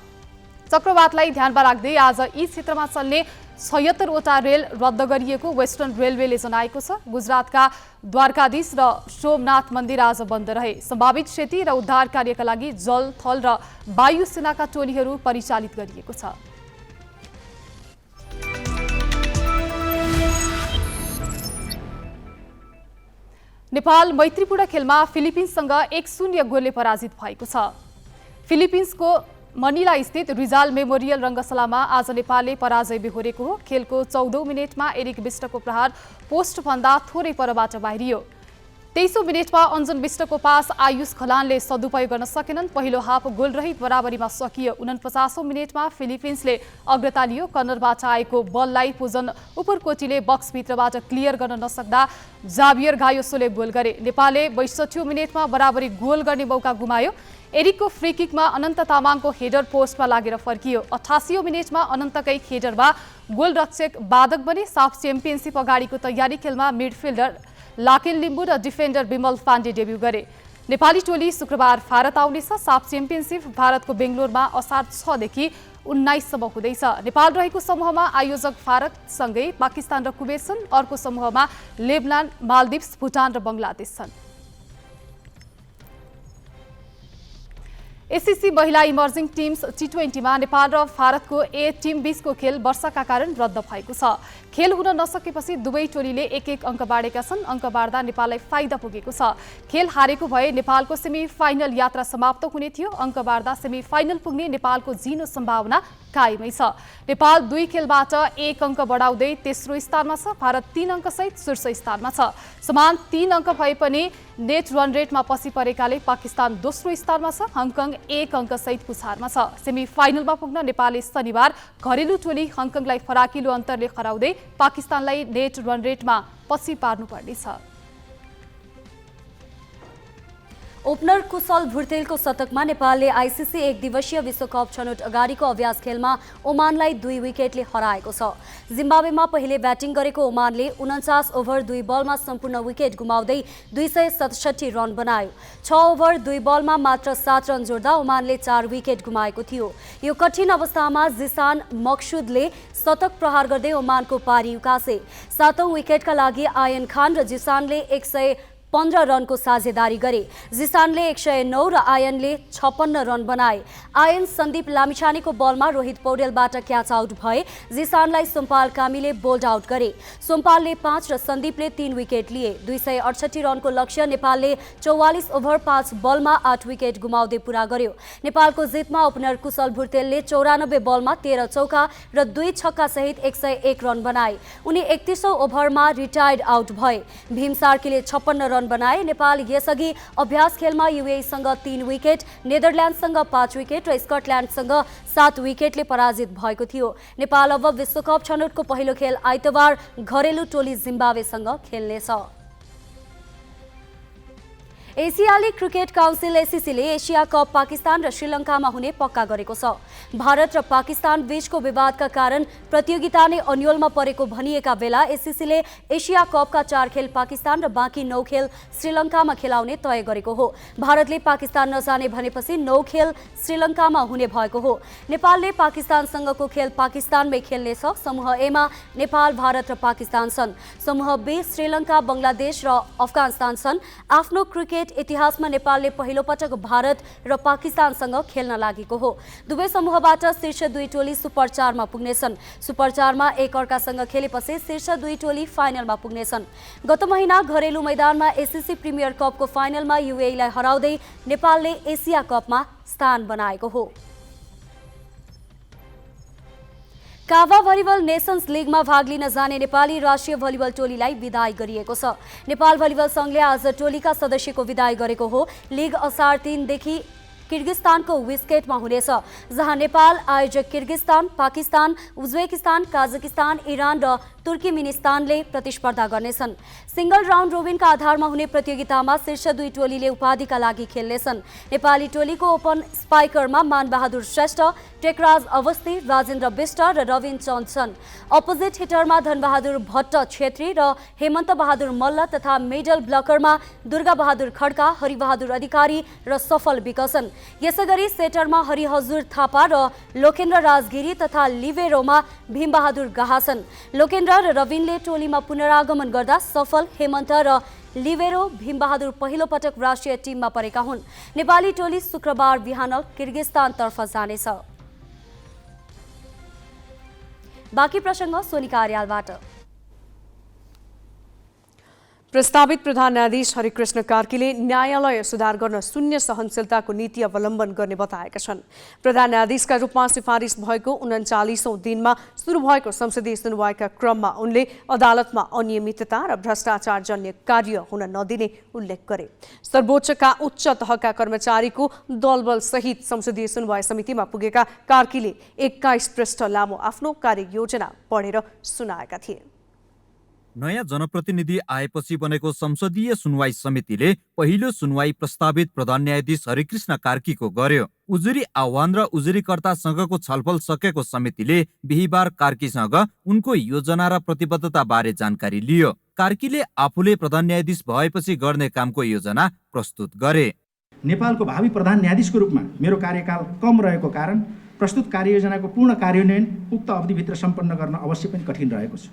चक्रवातलाई ध्यानमा राख्दै आज यी क्षेत्रमा चल्ने 76 वटा रेल रद्द गरिएको वेस्टर्न रेलवेले जनाएको छ। गुजरातका द्वारकाधीश र सोमनाथ मन्दिर आज बन्द रहे। सम्भावित क्षति र उद्धार कार्यका लागि जल, थल र वायु सेनाका टोलीहरू परिचालित गरिएको छ। नेपाल मैत्रीपूर्ण खेलमा फिलिपिन्ससँग 1-0 गोलले पराजित भएको छ। फिलिपिन्सको मनिला स्थित रिजाल मेमोरियल रङ्गशालामा आज नेपालले पराजय बेहोरेको हो। खेलको 14औं मिनेटमा एरिक बिष्टको प्रहार पोस्टभन्दा थोरै परबाट बाहिरियो। 23औं मिनेटमा अन्जन बिष्टको पास आयुष खलानले सदुपयोग गर्न सकेनन्। पहिलो हाफ गोलरहित बराबरीमा सकियो। 49औं मिनेटमा फिलिपिन्सले अग्रता लियो। कर्नरबाट आएको बललाई पुजन उपरकोटीले बक्सभित्रबाट क्लियर गर्न नसक्दा जाभियर गायोसोले गोल गरे। नेपालले 62औं मिनेटमा बराबरी गोल गर्ने मौका गुमायो। एरिकको फ्री किकमा अनन्त तामाङको हेडर पोस्टमा लागेर फर्कियो। 88औं मिनेटमा अनन्तकै हेडरमा गोलरक्षक बाधक बने। साफ च्याम्पियनसिप अगाडिको तयारी खेलमा मिडफिल्डर लाकेन लिम्बू र डिफेन्डर विमल पाण्डे डेब्यू गरे। नेपाली टोली शुक्रबार भारत आउनेछ। साफ च्याम्पियनसिप भारतको बेंगलोरमा असार 6 देखि 19 सम्म हुँदैछ। नेपाल रहेको समूहमा आयोजक भारतसँगै पाकिस्तान र कुवेत छन्। अर्को समूहमा लेबनान, मालदिप्स, भुटान र बङ्गलादेश छन्। एससीसी महिला इमर्जिङ टिम्स T20मा नेपाल र भारतको ए टिम बीचको खेल वर्षाका कारण रद्द भएको छ। खेल हुन नसकेपछि दुवै टोलीले 1-1 अङ्क बाँडेका छन्। अङ्क बाँड्दा नेपाललाई फाइदा पुगेको छ। खेल हारेको भए नेपालको सेमी फाइनल यात्रा समाप्त हुने थियो। अङ्क बाँड्दा सेमी फाइनल पुग्ने नेपालको जिनो सम्भावना कायमै छ। नेपाल 2 खेलबाट 1 अङ्क बढाउँदै तेस्रो स्थानमा छ। भारत 3 अङ्कसहित शीर्ष स्थानमा छ। समान 3 अङ्क भए पनि नेट रन रेटमा पछि परेकाले पाकिस्तान दोस्रो स्थानमा छ। हङकङ 1 अङ्कसहित पुछारमा छ। सेमी फाइनलमा पुग्न नेपालले शनिबार घरेलु टोली हङकङलाई फराकिलो अन्तरले हराउँदै पाकिस्तानलाई नेट रन रेटमा पछि पार्नुपर्नेछ। ओपनर कुशल भुर्तेलको शतकमा नेपालले आइसिसी 1 दिवसीय विश्वकप छनौट अगाडिको अभ्यास खेलमा ओमानलाई 2 विकेटले हराएको छ। जिम्बाब्वेमा पहिले ब्याटिङ गरेको ओमानले 49 ओभर 2 बलमा सम्पूर्ण विकेट गुमाउँदै 267 रन बनायो। 6 ओभर 2 बलमा मात्र 7 रन जोड्दा ओमानले 4 विकेट गुमाएको थियो। यो कठिन अवस्थामा जिसान मक्सुदले शतक प्रहार गर्दै ओमानको पारी उकासे। 7औं विकेटका लागि आयन खान र जिसानले 115 रनको साझेदारी गरे। जिसानले 109 र आयनले 56 रन बनाए। आयन सन्दीप लामिछानेको बलमा रोहित पौडेलबाट क्याच आउट भए। जिसानलाई सोमपाल कामीले बोल्ड आउट गरे। सोमपालले 5 र सन्दीपले 3 विकेट लिए। 268 रनको लक्ष्य नेपालले 44 ओभर 5 बलमा 8 विकेट गुमाउँदै पूरा गर्यो। नेपालको जितमा ओपनर कुशल भुर्तेलले 94 बलमा 13 चौका र 2 छक्का सहित 101 रन बनाए। उनी 31औं ओभरमा रिटायर्ड आउट भए। भीम सार्कीले 56 रन बनाए। नेपाल यसअघि अभ्यास खेलमा युएईसँग 3 विकेट, नेदरल्यान्डसँग 5 विकेट र स्कटल्यान्डसँग 7 विकेटले पराजित भएको थियो। नेपाल अब विश्वकप छनौटको पहिलो खेल आइतबार घरेलु टोली जिम्बाब्वेसँग खेल्नेछ। एसियाली क्रिकेट काउन्सिल एसीसीले एसिया कप पाकिस्तान र श्रीलङ्कामा हुने पक्का गरेको छ। भारत र पाकिस्तान बीचको विवादका कारण प्रतियोगिता नै अन्योलमा परेको भनिएका बेला एसीसीले एसिया कपका 4 खेल पाकिस्तान र बाँकी 9 खेल श्रीलङ्कामा खेलाउने तय गरेको हो। भारतले पाकिस्तान नजाने भनेपछि 9 खेल श्रीलङ्कामा हुने भएको हो। नेपालले पाकिस्तानसँगको खेल पाकिस्तानमै खेल्नेछ। समूह ए मा नेपाल, भारत र पाकिस्तान छन्। समूह बी श्रीलङ्का, बङ्गलादेश र अफगानिस्तान छन्। आफ्नो क्रिकेट इतिहासमा नेपालले पहिलो पटक भारत र पाकिस्तानसँग खेल्न लागेको हो। दुवै समूहबाट शीर्ष 2 टोली सुपर 4 मा पुग्नेछन्। सुपर 4 मा एक अर्कासँग खेलेपछि शीर्ष 2 टोली फाइनलमा पुग्नेछन्। गत महिना घरेलु मैदानमा एसीसी प्रिमियर कपको फाइनलमा युएईलाई हराउँदै नेपालले एसिया कपमा स्थान बनाएको हो। काभा भलिबल नेसन्स लिगमा भाग लिन जाने नेपाली राष्ट्रिय भलिबल टोलीलाई विदाई गरिएको छ। नेपाल भलिबल संघले आज टोलीका सदस्यको विदाई गरेको हो। लिग असार 3 देखि किर्गिस्तानको विस्केटमा हुनेछ, जहाँ नेपाल आयोजक Kyrgyzstan, Pakistan, Uzbekistan, Kazakhstan, Iran र तुर्कमेनिस्तानले प्रतिस्पर्धा गर्नेछन्। सिंगल राउन्ड रोबिनका आधारमा हुने प्रतियोगितामा शीर्ष 2 टोलीले उपाधिका लागि खेल्नेछन्। नेपाली टोलीको ओपन स्पाइकरमा मानबहादुर श्रेष्ठ, टेकराज अवस्थी, राजेन्द्र विष्ट र रविन चन्द छन्। अपोजिट हिटरमा धनबहादुर भट्ट छेत्री र हेमन्त बहादुर मल्ल तथा मिडल ब्लकरमा दुर्गा बहादुर खड्का, हरिबहादुर अधिकारी र सफल विक छन्। यसैगरी सेटरमा हरिहजुर थापा र लोकेन्द्र राजगिरी तथा लिबेरोमा भीमबहादुर गाहा छन्। लोकेन्द्र र रविनले टोलीमा पुनरागमन गर्दा सफल, हेमन्त र लिबेरो भीमबहादुर पहिलो पटक राष्ट्रिय टिममा परेका हुन्। नेपाली टोली शुक्रबार बिहान किर्गिस्तानतर्फ जानेछ। बाँकी प्रसङ्ग सोनिका अर्यालबाट। प्रस्तावित प्रधान न्यायाधीश हरिकृष्ण कार्कीले न्यायालय सुधार गर्न शून्य सहनशीलताको नीति अवलम्बन गर्ने बताएका छन्। प्रधान न्यायाधीशका रूपमा सिफारिस भएको 39औं दिनमा सुरु भएको संसदीय सुनवाईका क्रममा उनले अदालतमा अनियमितता र भ्रष्टाचार जन्य कार्य हुन नदिने उल्लेख गरे। सर्वोच्चका उच्च तहका कर्मचारीको दलबल सहित संसदीय सुनवाई समितिमा पुगेका कार्कीले 21 पृष्ठ लामो आफ्नो कार्ययोजना पढेर सुनाएका थिए। नयाँ जनप्रतिनिधि आएपछि बनेको संसदीय सुनवाई समितिले पहिलो सुनवाई प्रस्तावित प्रधान न्यायाधीश हरिकृष्ण कार्कीको गर्यो। उजुरी आह्वान र उजुरीकर्तासँगको छलफल सकेको समितिले बिहिबार कार्कीसँग उनको योजना र प्रतिबद्धता बारे जानकारी लियो। कार्कीले आफूले प्रधान न्यायाधीश भएपछि गर्ने कामको योजना प्रस्तुत गरे। नेपालको भावी प्रधान न्यायाधीशको रूपमा मेरो कार्यकाल कम रहेको कारण प्रस्तुत कार्ययोजनाको पूर्ण कार्यान्वयन उक्त अवधिभित्र सम्पन्न गर्न अवश्य पनि कठिन रहेको छ।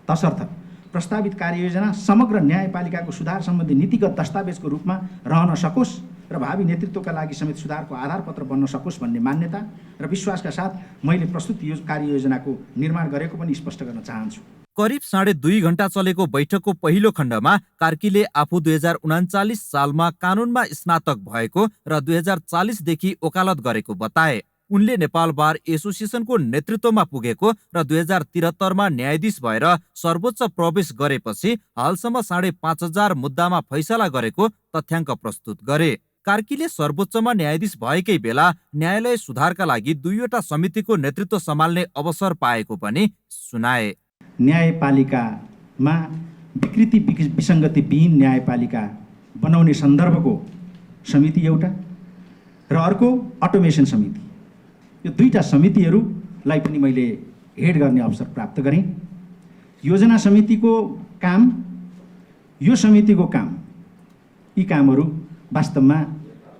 तसर्थ प्रस्तावित कार्ययोजना समग्र न्यायपालिकाको सुधार सम्बन्धी नीतिगत दस्तावेजको रूपमा रहन सकोस् र भावी नेतृत्वका लागि समेत सुधारको आधारपत्र बन्न सकोस् भन्ने मान्यता र विश्वासका साथ मैले प्रस्तुत कार्ययोजनाको निर्माण गरेको पनि स्पष्ट गर्न चाहन्छु। करिब 2.5 घण्टा चलेको बैठकको पहिलो खण्डमा कार्कीले आफू 2039 सालमा कानुनमा स्नातक भएको र 2040 देखि वकालत गरेको बताए। उनले नेपाल बार एसोसिएसनको नेतृत्वमा पुगेको र 2073 मा न्यायाधीश भएर सर्वोच्च प्रवेश गरेपछि हालसम्म 5,500 मुद्दामा फैसला गरेको तथ्याङ्क प्रस्तुत गरे। कार्कीले सर्वोच्चमा न्यायाधीश भएकै बेला न्यायालय सुधारका लागि 2वटा समितिको नेतृत्व सम्हाल्ने अवसर पाएको पनि सुनाए। न्यायपालिकामा विकृति विसङ्गतिविहीन न्यायपालिका बनाउने सन्दर्भको समिति एउटा र अर्को अटोमेसन समिति, यो 2टा समितिहरूलाई पनि मैले हेड गर्ने अवसर प्राप्त गरेँ। योजना समितिको काम, यो समितिको काम, यी कामहरू वास्तवमा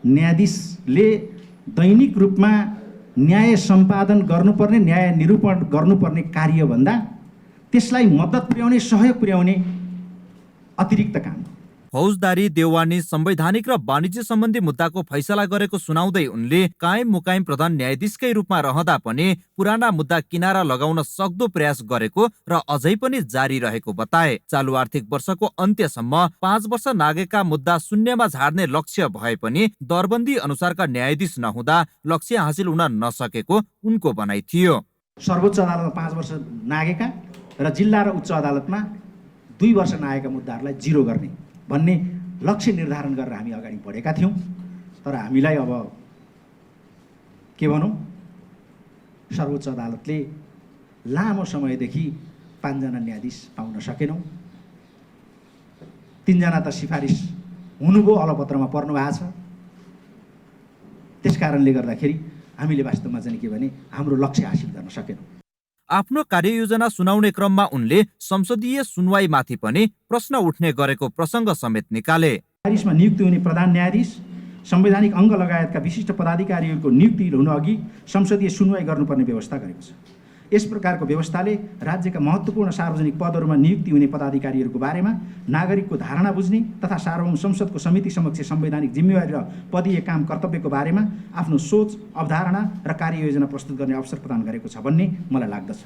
न्यायाधीशले दैनिक रूपमा न्याय सम्पादन गर्नुपर्ने, न्याय निरूपण गर्नुपर्ने कार्यभन्दा त्यसलाई मद्दत पुर्याउने, सहयोग पुर्याउने अतिरिक्त काम। फौजदारी, देवानी, संवैधानिक र वाणिज्य सम्बन्धी मुद्दाको फैसला गरेको सुनाउँदै उनले कायम मुकायम प्रधान न्यायाधीशकै रूपमा रहँदा पनि पुराना मुद्दा किनारा लगाउन सक्दो प्रयास गरेको र अझै पनि जारी रहेको बताए। चालु आर्थिक वर्षको अन्त्यसम्म 5 वर्ष नागेका मुद्दा शून्यमा झार्ने लक्ष्य भए पनि दरबन्दी अनुसारका न्यायाधीश नहुँदा लक्ष्य हासिल हुन नसकेको उनको भनाइ थियो। सर्वोच्च अदालतमा 5 वर्ष नागेका र जिल्ला र उच्च अदालतमा 2 वर्ष नागेका मुद्दाहरूलाई 0 गर्ने भन्ने लक्ष्य निर्धारण गरेर हामी अगाडि बढेका थियौँ। तर हामीलाई अब के भनौँ, सर्वोच्च अदालतले लामो समयदेखि 5 जना न्यायाधीश पाउन सकेनौँ। 3 जना त सिफारिस हुनुभयो, अलपत्रमा पर्नु भएको छ। त्यस कारणले गर्दाखेरि हामीले वास्तवमा चाहिँ के भने हाम्रो लक्ष्य हासिल गर्न सकेनौँ। आफ्नो कार्ययोजना सुनाउने क्रममा उनले संसदीय सुनवाईमाथि पनि प्रश्न उठ्ने गरेको प्रसङ्ग समेत निकाले। न्यायाधीशमा नियुक्ति हुने प्रधान न्यायाधीश, संवैधानिक अङ्ग लगायतका विशिष्ट पदाधिकारीहरूको नियुक्ति हुनु अघि संसदीय सुनवाई गर्नुपर्ने व्यवस्था गरेको छ। यस प्रकारको व्यवस्थाले राज्यका महत्त्वपूर्ण सार्वजनिक पदहरूमा नियुक्ति हुने पदाधिकारीहरूको बारेमा नागरिकको धारणा बुझ्ने तथा सार्वभौम संसदको समिति समक्ष संवैधानिक जिम्मेवारी र पदीय काम कर्तव्यको बारेमा आफ्नो सोच, अवधारणा र कार्ययोजना प्रस्तुत गर्ने अवसर प्रदान गरेको छ भन्ने मलाई लाग्दछ।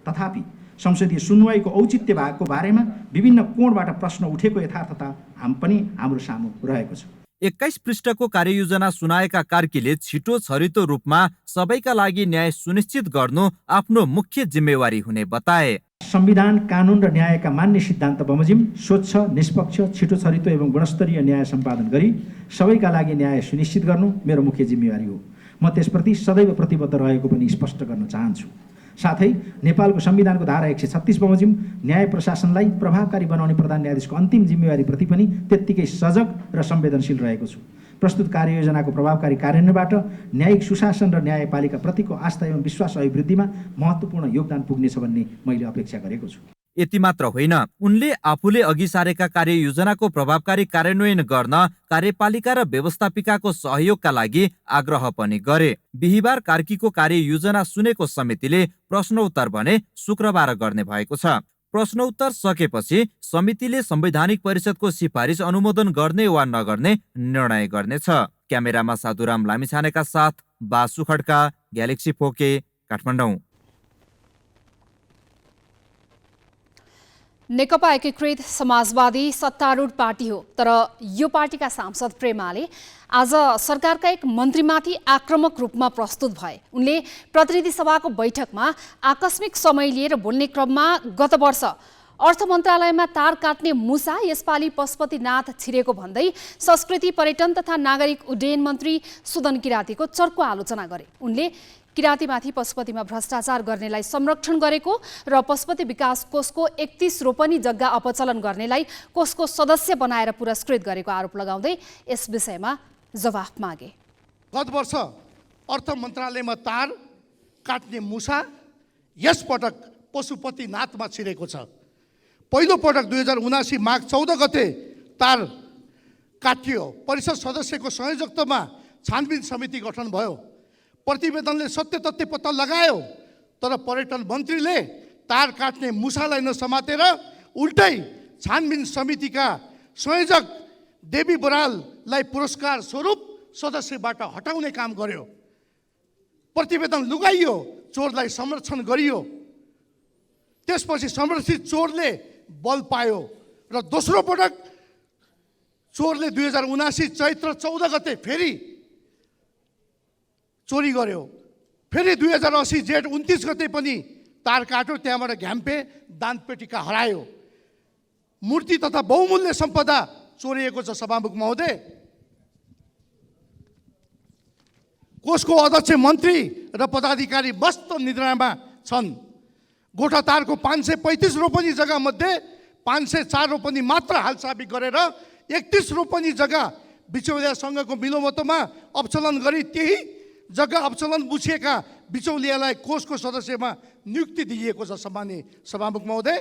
तथापि संसदीय सुनवाईको औचित्य भागको बारेमा विभिन्न कोणबाट प्रश्न उठेको यथार्थता हाम्रो सामु रहेको छ। 21 पृष्ठको कार्ययोजना सुनाएका कार्कीले छिटो छरितो रूपमा सबैका लागि न्याय सुनिश्चित गर्नु आफ्नो मुख्य जिम्मेवारी हुने बताए। संविधान, कानुन र न्यायका मान्य सिद्धान्त बमोजिम स्वच्छ, निष्पक्ष, छिटो छरितो एवं गुणस्तरीय न्याय सम्पादन गरी सबैका लागि न्याय सुनिश्चित गर्नु मेरो मुख्य जिम्मेवारी हो। म त्यसप्रति सदैव प्रतिबद्ध रहेको पनि स्पष्ट गर्न चाहन्छु। साथै नेपालको संविधानको धारा 136 बमोजिम न्याय प्रशासनलाई प्रभावकारी बनाउने प्रधान न्यायाधीशको अन्तिम जिम्मेवारीप्रति पनि त्यत्तिकै सजग र संवेदनशील रहेको छु। प्रस्तुत कार्ययोजनाको प्रभावकारी कार्यान्वयनबाट न्यायिक सुशासन र न्यायपालिकाप्रतिको आस्था एवं विश्वास अभिवृद्धिमा महत्त्वपूर्ण योगदान पुग्नेछ भन्ने मैले अपेक्षा गरेको छु। यति मात्र होइन, उनले आफूले अघि सारेका कार्ययोजनाको प्रभावकारी कार्यान्वयन गर्न कार्यपालिका र व्यवस्थापिकाको सहयोगका लागि आग्रह पनि गरे। बिहिबार कार्कीको कार्ययोजना सुनेको समितिले प्रश्नोत्तर भने शुक्रबार गर्ने भएको छ। प्रश्नोत्तर सकेपछि समितिले संवैधानिक परिषदको सिफारिस अनुमोदन गर्ने वा नगर्ने निर्णय गर्नेछ। क्यामेरामा साधुराम लामिछानेका साथ बासु खड्का, ग्यालेक्सी फोके, काठमाडौँ। नेकपा एकीकृत समाजवादी सत्तारूढ पार्टी हो, तर यो पार्टीका सांसद प्रेमाले आज सरकारका एक मन्त्रीमाथि आक्रामक रूपमा प्रस्तुत भए। उनले प्रतिनिधि सभाको बैठकमा आकस्मिक समय लिएर बोल्ने क्रममा गत वर्ष अर्थ मन्त्रालयमा तार काट्ने मुसा यसपालि पशुपतिनाथ छिरेको भन्दै संस्कृति, पर्यटन तथा नागरिक उड्डयन मन्त्री सुदन किरातीको चर्को आलोचना गरे। उनले किरातीमाथि पशुपतिमा भ्रष्टाचार गर्नेलाई संरक्षण गरेको र पशुपति विकास कोषको 31 रोपनी जग्गा अपचलन गर्नेलाई कोषको सदस्य बनाएर पुरस्कृत गरेको आरोप लगाउँदै यस विषयमा जवाफ मागे। गत वर्ष अर्थ मन्त्रालयमा तार काट्ने मुसा यसपटक पशुपतिनाथमा छिरेको छ। पहिलो पटक 2079 माघ 14 गते तार काटियो। परिषद सदस्यको संयोजकत्वमा छानबिन समिति गठन भयो। प्रतिवेदनले सत्य तथ्य पत्ता लगायो, तर पर्यटन मन्त्रीले तार काट्ने मुसालाई नसमातेर उल्टै छानबिन समितिका संयोजक देवी बराललाई पुरस्कार स्वरूप सदस्यबाट हटाउने काम गर्यो। प्रतिवेदन लुगाइयो, चोरलाई संरक्षण गरियो। त्यसपछि संरक्षित चोरले बल पायो र दोस्रो पटक चोरले 2079 चैत्र 14 गते फेरि चोरी गर्यो। फेरि 2080 जेठ 29 गते पनि तार काट्यो। त्यहाँबाट घ्याम्पे दानपेटिका हरायो। मूर्ति तथा बहुमूल्य सम्पदा चोरिएको छ। सभामुख महोदय, कोषको अध्यक्ष मन्त्री र पदाधिकारी मस्त निद्रामा छन्। गोठा तारको 535 रोपनी जग्गा मध्ये 504 रोपनी मात्र हालसाबिक गरेर 31 रोपनी जग्गा बिचौलियासँगको मिलोमतोमा अपचलन गरी त्यही जग्गा अपचलन बुझिएका बिचौलियालाई कोषको सदस्यमा नियुक्ति दिइएको छ। सम्माननीय सभामुख महोदय,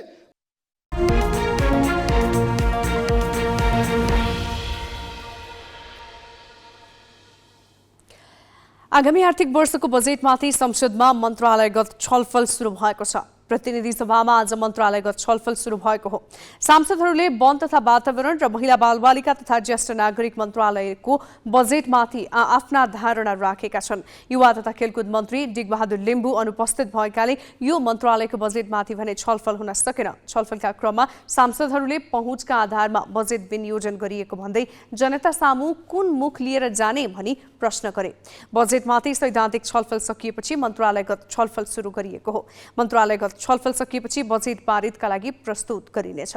आगामी आर्थिक वर्षको बजेटमाथि संसदमा मन्त्रालयगत छलफल सुरु भएको छ। प्रतिनिधि सभामा आज मन्त्रालयगत छलफल सुरु भएको हो। सांसदहरूले वन तथा वातावरण र महिला बालबालिका तथा ज्येष्ठ नागरिक मन्त्रालयको बजेटमाथि आफ्ना धारणा राखेका छन्। युवा तथा खेलकुद मन्त्री डिगबहादुर लिम्बू अनुपस्थित भएकाले यो मन्त्रालयको बजेटमाथि भने छलफल हुन सकेन। छलफलका क्रममा सांसदहरूले पहुँचका आधारमा बजेट विनियोजन गरिएको भन्दै जनता सामु कुन मुख लिएर जाने भनी प्रश्न गरे। बजेटमाथि सैद्धान्तिक छलफल सकिएपछि मन्त्रालयगत छलफल सुरु गरिएको हो। मन्त्रालयगत छलफल सकिएपछि बजेट पारितका लागि प्रस्तुत गरिनेछ।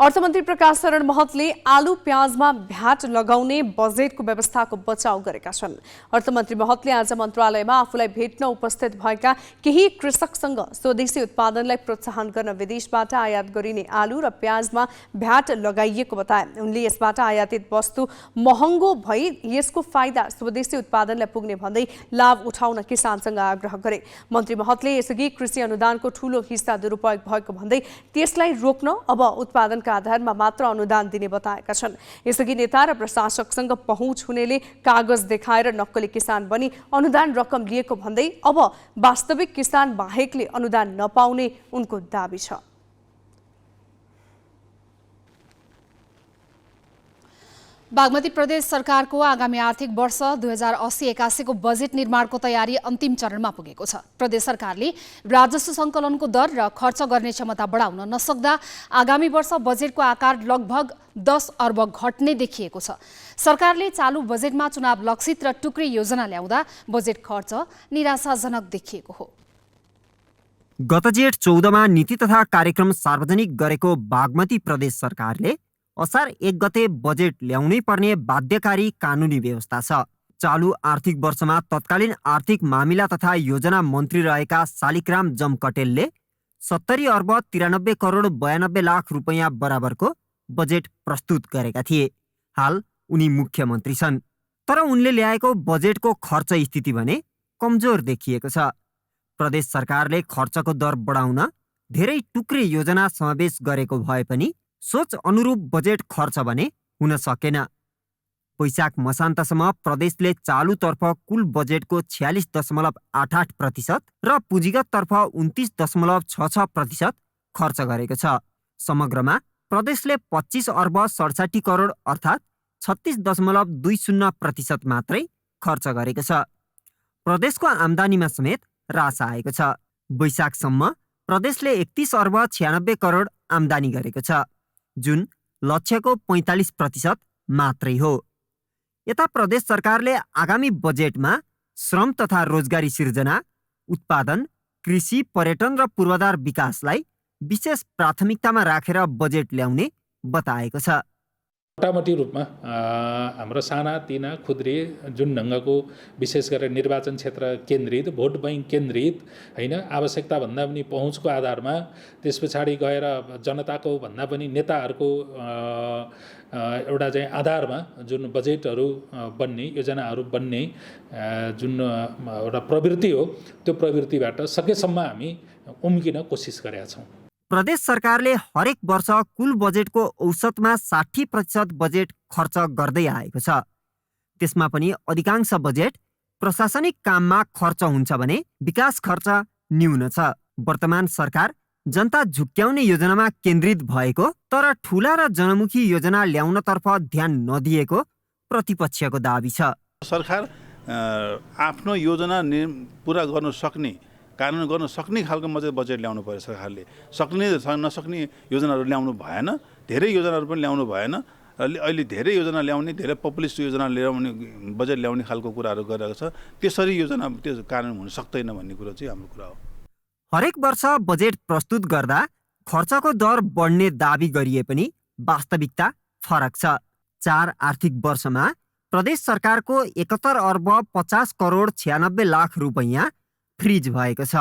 अर्थमन्त्री प्रकाश शरण महतले आलु प्याजमा भ्याट लगाउने बजेटको व्यवस्थाको बचाउ गरेका छन्। अर्थमन्त्री महतले आज मन्त्रालयमा आफूलाई भेट्न उपस्थित भएका केही कृषकसँग स्वदेशी उत्पादनलाई प्रोत्साहन गर्न विदेशबाट आयात गरिने आलु र प्याजमा भ्याट लगाइएको बताए। उनले यसबाट आयातित वस्तु महँगो भई यसको फाइदा स्वदेशी उत्पादनलाई पुग्ने भन्दै लाभ उठाउन किसानसँग आग्रह गरे। मन्त्री महतले यसअघि कृषि अनुदानको ठूलो हिस्सा दुरुपयोग भएको भन्दै त्यसलाई रोक्न अब उत्पादन आधारमा मात्र अनुदान दिने बताएका छन्। यसअघि नेता र प्रशासकसँग पहुँच हुनेले कागज देखाएर नक्कली किसान बनी अनुदान रकम लिएको भन्दै अब वास्तविक किसान बाहेकले अनुदान नपाउने उनको दाबी छ। बागमती प्रदेश सरकारको आगामी आर्थिक वर्ष 2080-81 को बजेट निर्माणको तयारी अन्तिम चरणमा पुगेको छ। प्रदेश सरकारले राजस्व सङ्कलनको दर र खर्च गर्ने क्षमता बढाउन नसक्दा आगामी वर्ष बजेटको आकार लगभग 10 अर्ब घट्ने देखिएको छ। सरकारले चालु बजेटमा चुनाव लक्षित र टुक्री योजना ल्याउँदा बजेट खर्च निराशाजनक देखिएको हो। गत जेठ 14मा नीति तथा कार्यक्रम सार्वजनिक गरेको बागमती प्रदेश सरकारले असार 1 गते बजेट ल्याउनै पर्ने बाध्यकारी कानुनी व्यवस्था छ। चालु आर्थिक वर्षमा तत्कालीन आर्थिक मामिला तथा योजना मन्त्री रहेका शालिग्राम जमकटेलले 70 अर्ब 93 करोड 92 लाख रुपैयाँ बराबरको बजेट प्रस्तुत गरेका थिए। हाल उनी मुख्यमन्त्री छन्, तर उनले ल्याएको बजेटको खर्च स्थिति भने कमजोर देखिएको छ। प्रदेश सरकारले खर्चको दर बढाउन धेरै टुक्रे योजना समावेश गरेको भए पनि सोच अनुरूप बजेट खर्च भने हुन सकेन। वैशाख मसान्तसम्म प्रदेशले चालुतर्फ कुल बजेटको 46.88% र पुँजीगततर्फ 29.66% खर्च गरेको छ। समग्रमा प्रदेशले 25 अर्ब 67 करोड अर्थात् 36.20% मात्रै खर्च गरेको छ। प्रदेशको आम्दानीमा समेत ह्रास आएको छ। वैशाखसम्म प्रदेशले 31 अर्ब 96 करोड आम्दानी गरेको छ, जुन लक्ष्यको 45% मात्रै हो। यता प्रदेश सरकारले आगामी बजेटमा श्रम तथा रोजगारी सिर्जना, उत्पादन, कृषि, पर्यटन र पूर्वाधार विकासलाई विशेष प्राथमिकतामा राखेर बजेट ल्याउने बताएको छ। मोटामोटी रूपमा हाम्रो साना तिना खुद्री जुन ढङ्गको विशेष गरेर निर्वाचन क्षेत्र केन्द्रित, भोट बैंक केन्द्रित होइन, आवश्यकताभन्दा पनि पहुँचको आधारमा त्यस पछाडि गएर जनताको भन्दा पनि नेताहरूको एउटा चाहिँ आधारमा जुन बजेटहरू बन्ने, योजनाहरू बन्ने जुन एउटा प्रवृत्ति हो, त्यो प्रवृत्तिबाट सकेसम्म हामी उम्किन कोसिस गरेका छौँ। प्रदेश सरकारले हरेक वर्ष कुल बजेटको औसतमा 60% बजेट खर्च गर्दै आएको छ। त्यसमा पनि अधिकांश बजेट प्रशासनिक काममा खर्च हुन्छ भने विकास खर्च न्यून छ। वर्तमान सरकार जनता झुक्क्याउने योजनामा केन्द्रित भएको तर ठूला र जनमुखी योजना ल्याउनतर्फ ध्यान नदिएको प्रतिपक्षको दाबी छ। सरकार आफ्नो योजना पुरा गर्न सक्ने, कानुन गर्न सक्ने खालको बजेट ल्याउनु पर्यो। सरकारले सक्ने नसक्ने योजनाहरू ल्याउनु भएन, धेरै योजनाहरू पनि ल्याउनु भएन। अहिले धेरै योजना ल्याउने, धेरै पपुलिस्ट योजना ल्याउने, बजेट ल्याउने खालको कुराहरू गरिरहेको छ। त्यसरी योजना त्यो कानुन हुन सक्दैन भन्ने कुरो चाहिँ हाम्रो कुरा हो। हरेक वर्ष बजेट प्रस्तुत गर्दा खर्चको दर बढ्ने दाबी गरिए पनि वास्तविकता फरक छ। 4 आर्थिक वर्षमा प्रदेश सरकारको 71 अर्ब 50 करोड 96 लाख रुपैयाँ फ्रिज भएको छ।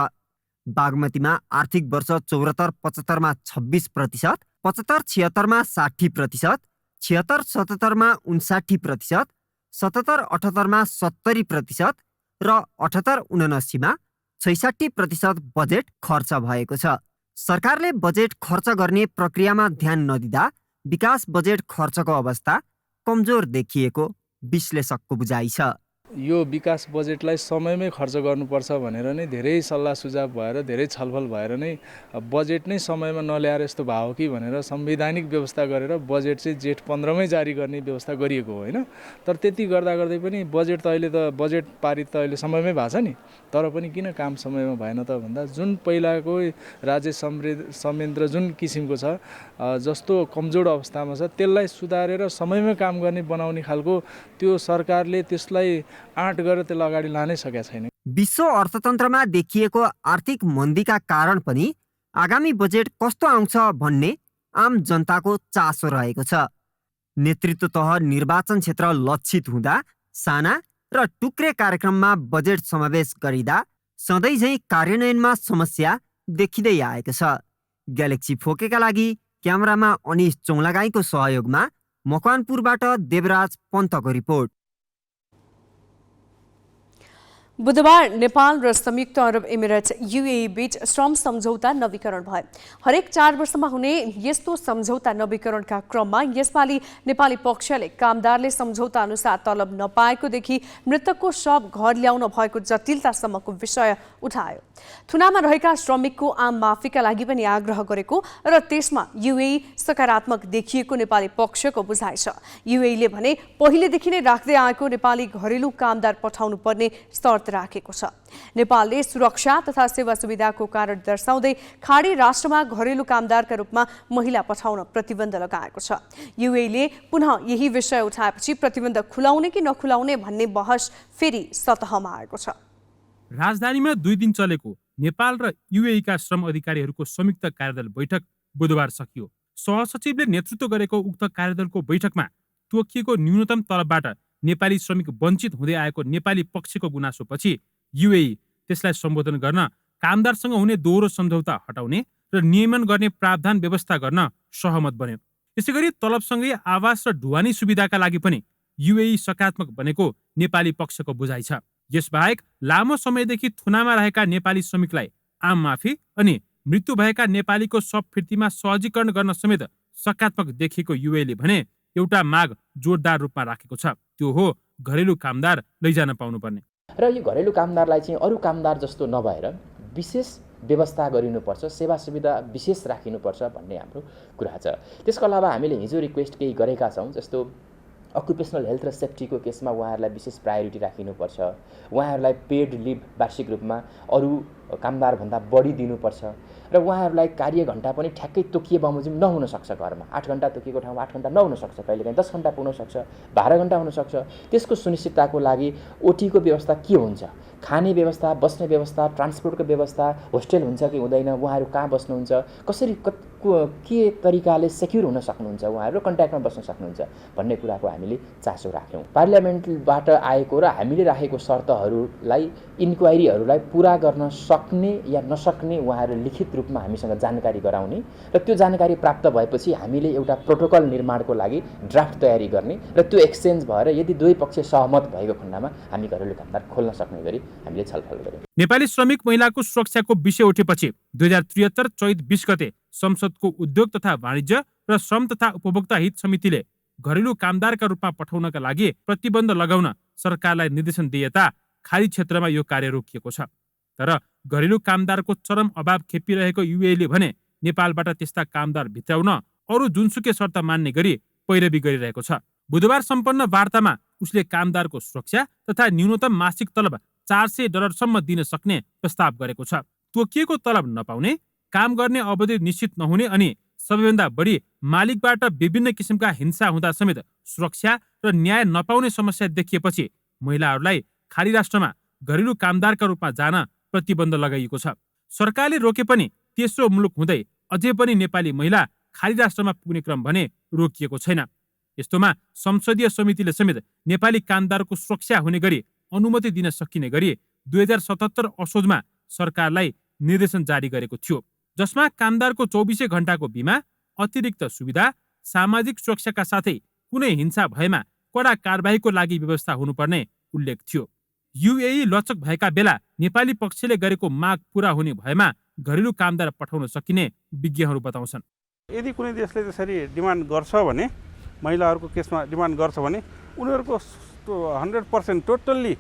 बागमतीमा आर्थिक वर्ष 74-75मा 26%, 75-76मा 60%, 76-77मा 59%, 77-78मा 70% र 78-79मा 66% बजेट खर्च भएको छ। सरकारले बजेट खर्च गर्ने प्रक्रियामा ध्यान नदिँदा विकास बजेट खर्चको अवस्था कमजोर देखिएको विश्लेषकको बुझाइ छ। यो विकास बजेटलाई समयमै खर्च गर्नुपर्छ भनेर नै धेरै सल्लाह सुझाव भएर, धेरै छलफल भएर नै बजेट नै समयमा नल्याएर यस्तो भयो कि भनेर संवैधानिक व्यवस्था गरेर बजेट चाहिँ जेठ 15मै जारी गर्ने व्यवस्था गरिएको हो होइन। तर त्यति गर्दा गर्दै पनि बजेट त अहिले त बजेट पारित त अहिले समयमै भएको छ नि, तर पनि किन काम समयमा भएन त भन्दा जुन पहिलाको राज्य संयन्त्र जुन किसिमको छ, जस्तो कमजोर अवस्थामा छ, त्यसलाई सुधारेर समयमै काम गर्ने बनाउने खालको त्यो सरकारले त्यसलाई आँट गरेर त्यसलाई अगाडि लानै सकेका छैन। विश्व अर्थतन्त्रमा देखिएको आर्थिक मन्दीका कारण पनि आगामी बजेट कस्तो आउँछ भन्ने आम जनताको चासो रहेको छ। नेतृत्व तह निर्वाचन क्षेत्र लक्षित हुँदा साना र टुक्रे कार्यक्रममा बजेट समावेश गरिँदा सधैँ झैँ कार्यान्वयनमा समस्या देखिँदै आएको छ। ग्यालेक्सी फोकेका लागि क्यामेरामा अनिश चौलागाईको सहयोगमा मकवानपुरबाट देवराज पन्तको रिपोर्ट। बुधबार नेपाल र संयुक्त अरब इमिरेट्स युएई बीच श्रम सम्झौता नवीकरण भयो। हरेक 4 वर्षमा हुने यस्तो सम्झौता नवीकरणका क्रममा यसपालि नेपाली पक्षले कामदारले सम्झौता अनुसार तलब नपाएकोदेखि मृतकको शव घर ल्याउन भएको जटिलतासम्मको विषय उठायो। थुनामा रहेका श्रमिकको आम माफीका लागि पनि आग्रह गरेको र त्यसमा युएई सकारात्मक देखिएको नेपाली पक्षको बुझाइ छ। युएईले भने पहिलेदेखि नै राख्दै आएको नेपाली घरेलु कामदार पठाउनु पर्ने शर्त राखेको छ। नेपालले सुरक्षा तथा सेवा सुविधाको कारण दर्शाउँदै खाडी राष्ट्रमा घरेलु कामदारका रूपमा महिला पठाउन प्रतिबन्ध लगाएको छ। युएईले पुनः यही विषय उठाएपछि प्रतिबन्ध खुलाउने कि नखुलाउने भन्ने बहस फेरि सतहमा आएको छ। राजधानीमा 2 दिन चलेको नेपाल र युएईका श्रम अधिकारीहरूको संयुक्त कार्यदल बैठक बुधबार सकियो। सहसचिवले नेतृत्व गरेको उक्त कार्यदलको बैठकमा तोकिएको न्यूनतम तलबबाट नेपाली श्रमिक वञ्चित हुँदै आएको नेपाली पक्षको गुनासोपछि युएई त्यसलाई सम्बोधन गर्न कामदारसँग हुने दोहोरो सम्झौता हटाउने र नियमन गर्ने प्रावधान व्यवस्था गर्न सहमत बन्यो। यसैगरी तलबसँगै आवास र ढुवानी सुविधाका लागि पनि युएई सकारात्मक बनेको नेपाली पक्षको बुझाइ छ। यसबाहेक लामो समयदेखि थुनामा रहेका नेपाली श्रमिकलाई आम माफी अनि मृत्यु भएका नेपालीको शव फिर्तीमा सहजीकरण गर्न समेत सकारात्मक देखिएको युएईले भने एउटा माग जोरदार रूपमा राखेको छ, त्यो हो घरेलु कामदार लैजान पाउनुपर्ने। र यो घरेलु कामदारलाई चाहिँ अरू कामदार जस्तो नभएर विशेष व्यवस्था गरिनुपर्छ, सेवा सुविधा विशेष राखिनुपर्छ भन्ने हाम्रो कुरा छ। त्यसको अलावा हामीले हिजो रिक्वेस्ट केही गरेका छौँ, जस्तो अकुपेसनल हेल्थ र सेफ्टीको केसमा उहाँहरूलाई विशेष प्रायोरिटी राखिनुपर्छ, उहाँहरूलाई पेड लिभ वार्षिक रूपमा अरू कामदारभन्दा बढी दिनुपर्छ र उहाँहरूलाई कार्य घण्टा पनि ठ्याक्कै तोकिए बमोजिम नहुन सक्छ। घरमा 8 घण्टा तोकिएको ठाउँमा 8 घण्टा नहुन सक्छ, कहिलेकाहीँ 10 घण्टा पुग्न सक्छ, 12 घण्टा हुनसक्छ। त्यसको सुनिश्चितताको लागि ओटीको व्यवस्था के हुन्छ, खाने व्यवस्था, बस्ने व्यवस्था, ट्रान्सपोर्टको व्यवस्था, होस्टेल हुन्छ कि हुँदैन, उहाँहरू कहाँ बस्नुहुन्छ, कसरी के तरिकाले सेक्युर हुन सक्नुहुन्छ, उहाँहरू कन्ट्याक्टमा बस्न सक्नुहुन्छ भन्ने कुराको हामीले चासो राख्यौँ। पार्लियामेन्टबाट आएको र हामीले राखेको शर्तहरूलाई इन्क्वायरीहरूलाई पुरा गर्न सक्ने या नसक्ने उहाँहरू लिखित रूपमा हामीसँग जानकारी गराउने र त्यो जानकारी प्राप्त भएपछि हामीले एउटा प्रोटोकल निर्माणको लागि ड्राफ्ट तयारी गर्ने र त्यो एक्सचेन्ज भएर यदि दुवै पक्ष सहमत भएको खण्डमा हामी घरेलु कामदार खोल्न सक्ने गरी हामीले छलफल गर्यौँ। नेपाली श्रमिक महिलाको सुरक्षाको विषय उठेपछि 2073 चैत 20 गते संसदको उद्योग तथा वाणिज्य र श्रम तथा उपभोक्ता हित समितिले घरेलु कामदारका रूपमा पठाउनका लागि प्रतिबन्ध लगाउन सरकारलाई निर्देशन दिएता खाडी क्षेत्रमा यो कार्य रोकिएको छ। तर घरेलु कामदारको चरम अभाव खेपिरहेको युएईले भने नेपालबाट त्यस्ता कामदार भित्राउन अरू जुनसुकै शर्त मान्ने गरी पैरवी गरिरहेको छ। बुधबार सम्पन्न वार्तामा उसले कामदारको सुरक्षा तथा न्यूनतम मासिक तलब $400 दिन सक्ने प्रस्ताव गरेको छ। तोकिएको तलब नपाउने, काम गर्ने अवधि निश्चित नहुने अनि सबैभन्दा बढी मालिकबाट विभिन्न किसिमका हिंसा हुँदा समेत सुरक्षा र न्याय नपाउने समस्या देखिएपछि महिलाहरूलाई खाडी राष्ट्रमा घरेलु कामदारका रूपमा जान प्रतिबन्ध लगाइएको छ। सरकारले रोके पनि तेस्रो मुलुक हुँदै अझै पनि नेपाली महिला खाडी राष्ट्रमा पुग्ने क्रम भने रोकिएको छैन। यस्तोमा संसदीय समितिले समेत नेपाली कामदारको सुरक्षा हुने गरी अनुमति दिन सकिने गरी 2077 असोजमा सरकारलाई निर्देशन जारी गरेको थियो, जसमा कामदारको 24 घण्टाको बिमा, अतिरिक्त सुविधा, सामाजिक सुरक्षाका साथै कुनै हिंसा भएमा कडा कारबाहीको लागि व्यवस्था हुनुपर्ने उल्लेख थियो। युएई लचक भएका बेला नेपाली पक्षले गरेको माग पूरा हुने भएमा घरेलु कामदार पठाउन सकिने विज्ञहरू बताउँछन्। यदि कुनै देशले त्यसरी डिमान्ड गर्छ भने, महिलाहरूको केसमा डिमान्ड गर्छ भने उनीहरूको 100% टोटल्ली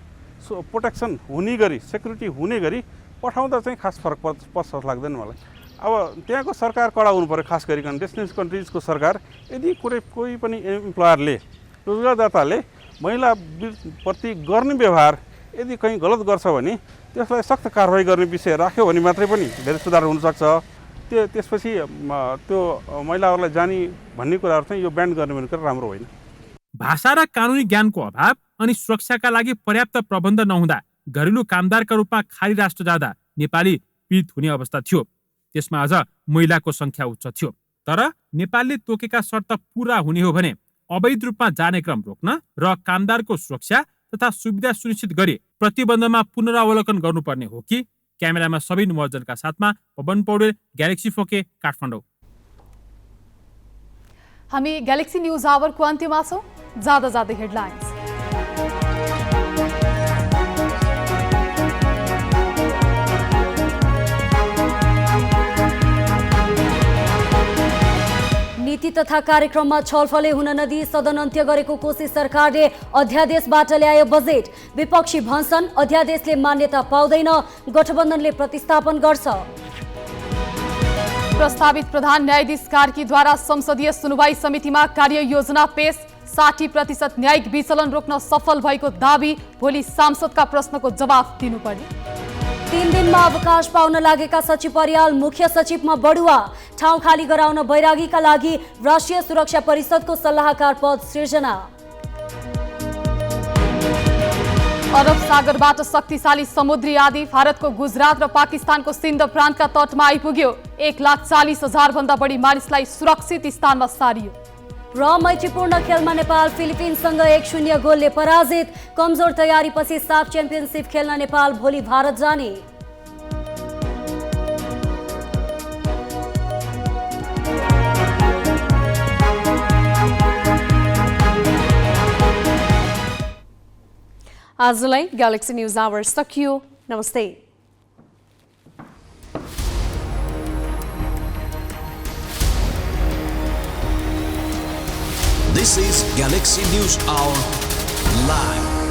प्रोटेक्सन हुने गरी, सेक्युरिटी हुने गरी पठाउँदा चाहिँ खास फरक पर्छ जस्तो लाग्दैन मलाई। अब त्यहाँको सरकार कडा हुनु पर्यो, खास गरिकन डेस्टिनेसन कन्ट्रिजको सरकार। यदि कोही पनि इम्प्लोयरले, रोजगारदाताले महिलाप्रति गर्ने व्यवहार यदि कहीँ गलत गर्छ भने त्यसलाई सख्त कारवाही गर्ने विषय राख्यो भने मात्रै पनि धेरै सुधार हुनसक्छ। त्यसपछि त्यो महिलाहरूलाई जाने भन्ने कुराहरू चाहिँ यो ब्यान गर्ने भन्ने कुरा राम्रो होइन। भाषा र कानुनी ज्ञानको अभाव अनि सुरक्षाका लागि पर्याप्त प्रबन्ध नहुँदा घरेलु कामदारका रूपमा खाडी राष्ट्र जाँदा नेपाली पीडित हुने अवस्था थियो। त्यसमा अझ महिलाको संख्या उच्च थियो। तर नेपालले तोकेका शर्त पूरा हुने हो भने अवैध रूपमा जाने क्रम रोक्न र कामदारको सुरक्षा तथा सुविधा सुनिश्चित गरी प्रतिबन्धमा पुनरावलोकन गर्नुपर्ने हो कि? क्यामेरामा सबै महर्जनका साथमा पवन पौडेल, ग्यालेक्सी फोके, काठमाडौँ। हामी ग्यालेक्सी न्यूज आवरको अन्त्यमा छौँ। जाँदा हेडलाइन्स। तथा कार्यक्रममा छलफलै हुन नदिई सदन अन्त्य गरेको कोशी सरकारले अध्यादेशबाट ल्यायो बजेट। विपक्षी भन्छन् अध्यादेशले मान्यता पाउँदैन, गठबन्धनले प्रतिस्थापन गर्छ। प्रस्तावित प्रधान न्यायाधीश कार्कीद्वारा संसदीय सुनवाई समितिमा कार्ययोजना पेश। 60% न्यायिक विचलन रोक्न सफल भएको दाबी। भोलि सांसदका प्रश्नको जवाफ दिनुपर्ने। 3 दिनमा अवकाश पाउन लागेका सचिव परियाल मुख्य सचिवमा बढुवा। ठाउँ खाली गराउन बैरागीका लागि राष्ट्रिय सुरक्षा परिषदको सल्लाहकार पद सृजना। अरब सागरबाट शक्तिशाली समुद्री आँधी भारतको गुजरात र पाकिस्तानको सिन्ध प्रान्तका तटमा आइपुग्यो। 1,40,000 भन्दा बढी मानिसलाई सुरक्षित स्थानमा सारियो। र मैत्रीपूर्ण खेलमा नेपाल फिलिपिन्ससँग 1-0 गोलले पराजित। कमजोर तयारीपछि साफ च्याम्पियनसिप खेल्न नेपाल भोलि भारत जाने। आजलाई ग्यालेक्सी न्यूज आवर सकियो। नमस्ते। This is Galaxy News Hour Live.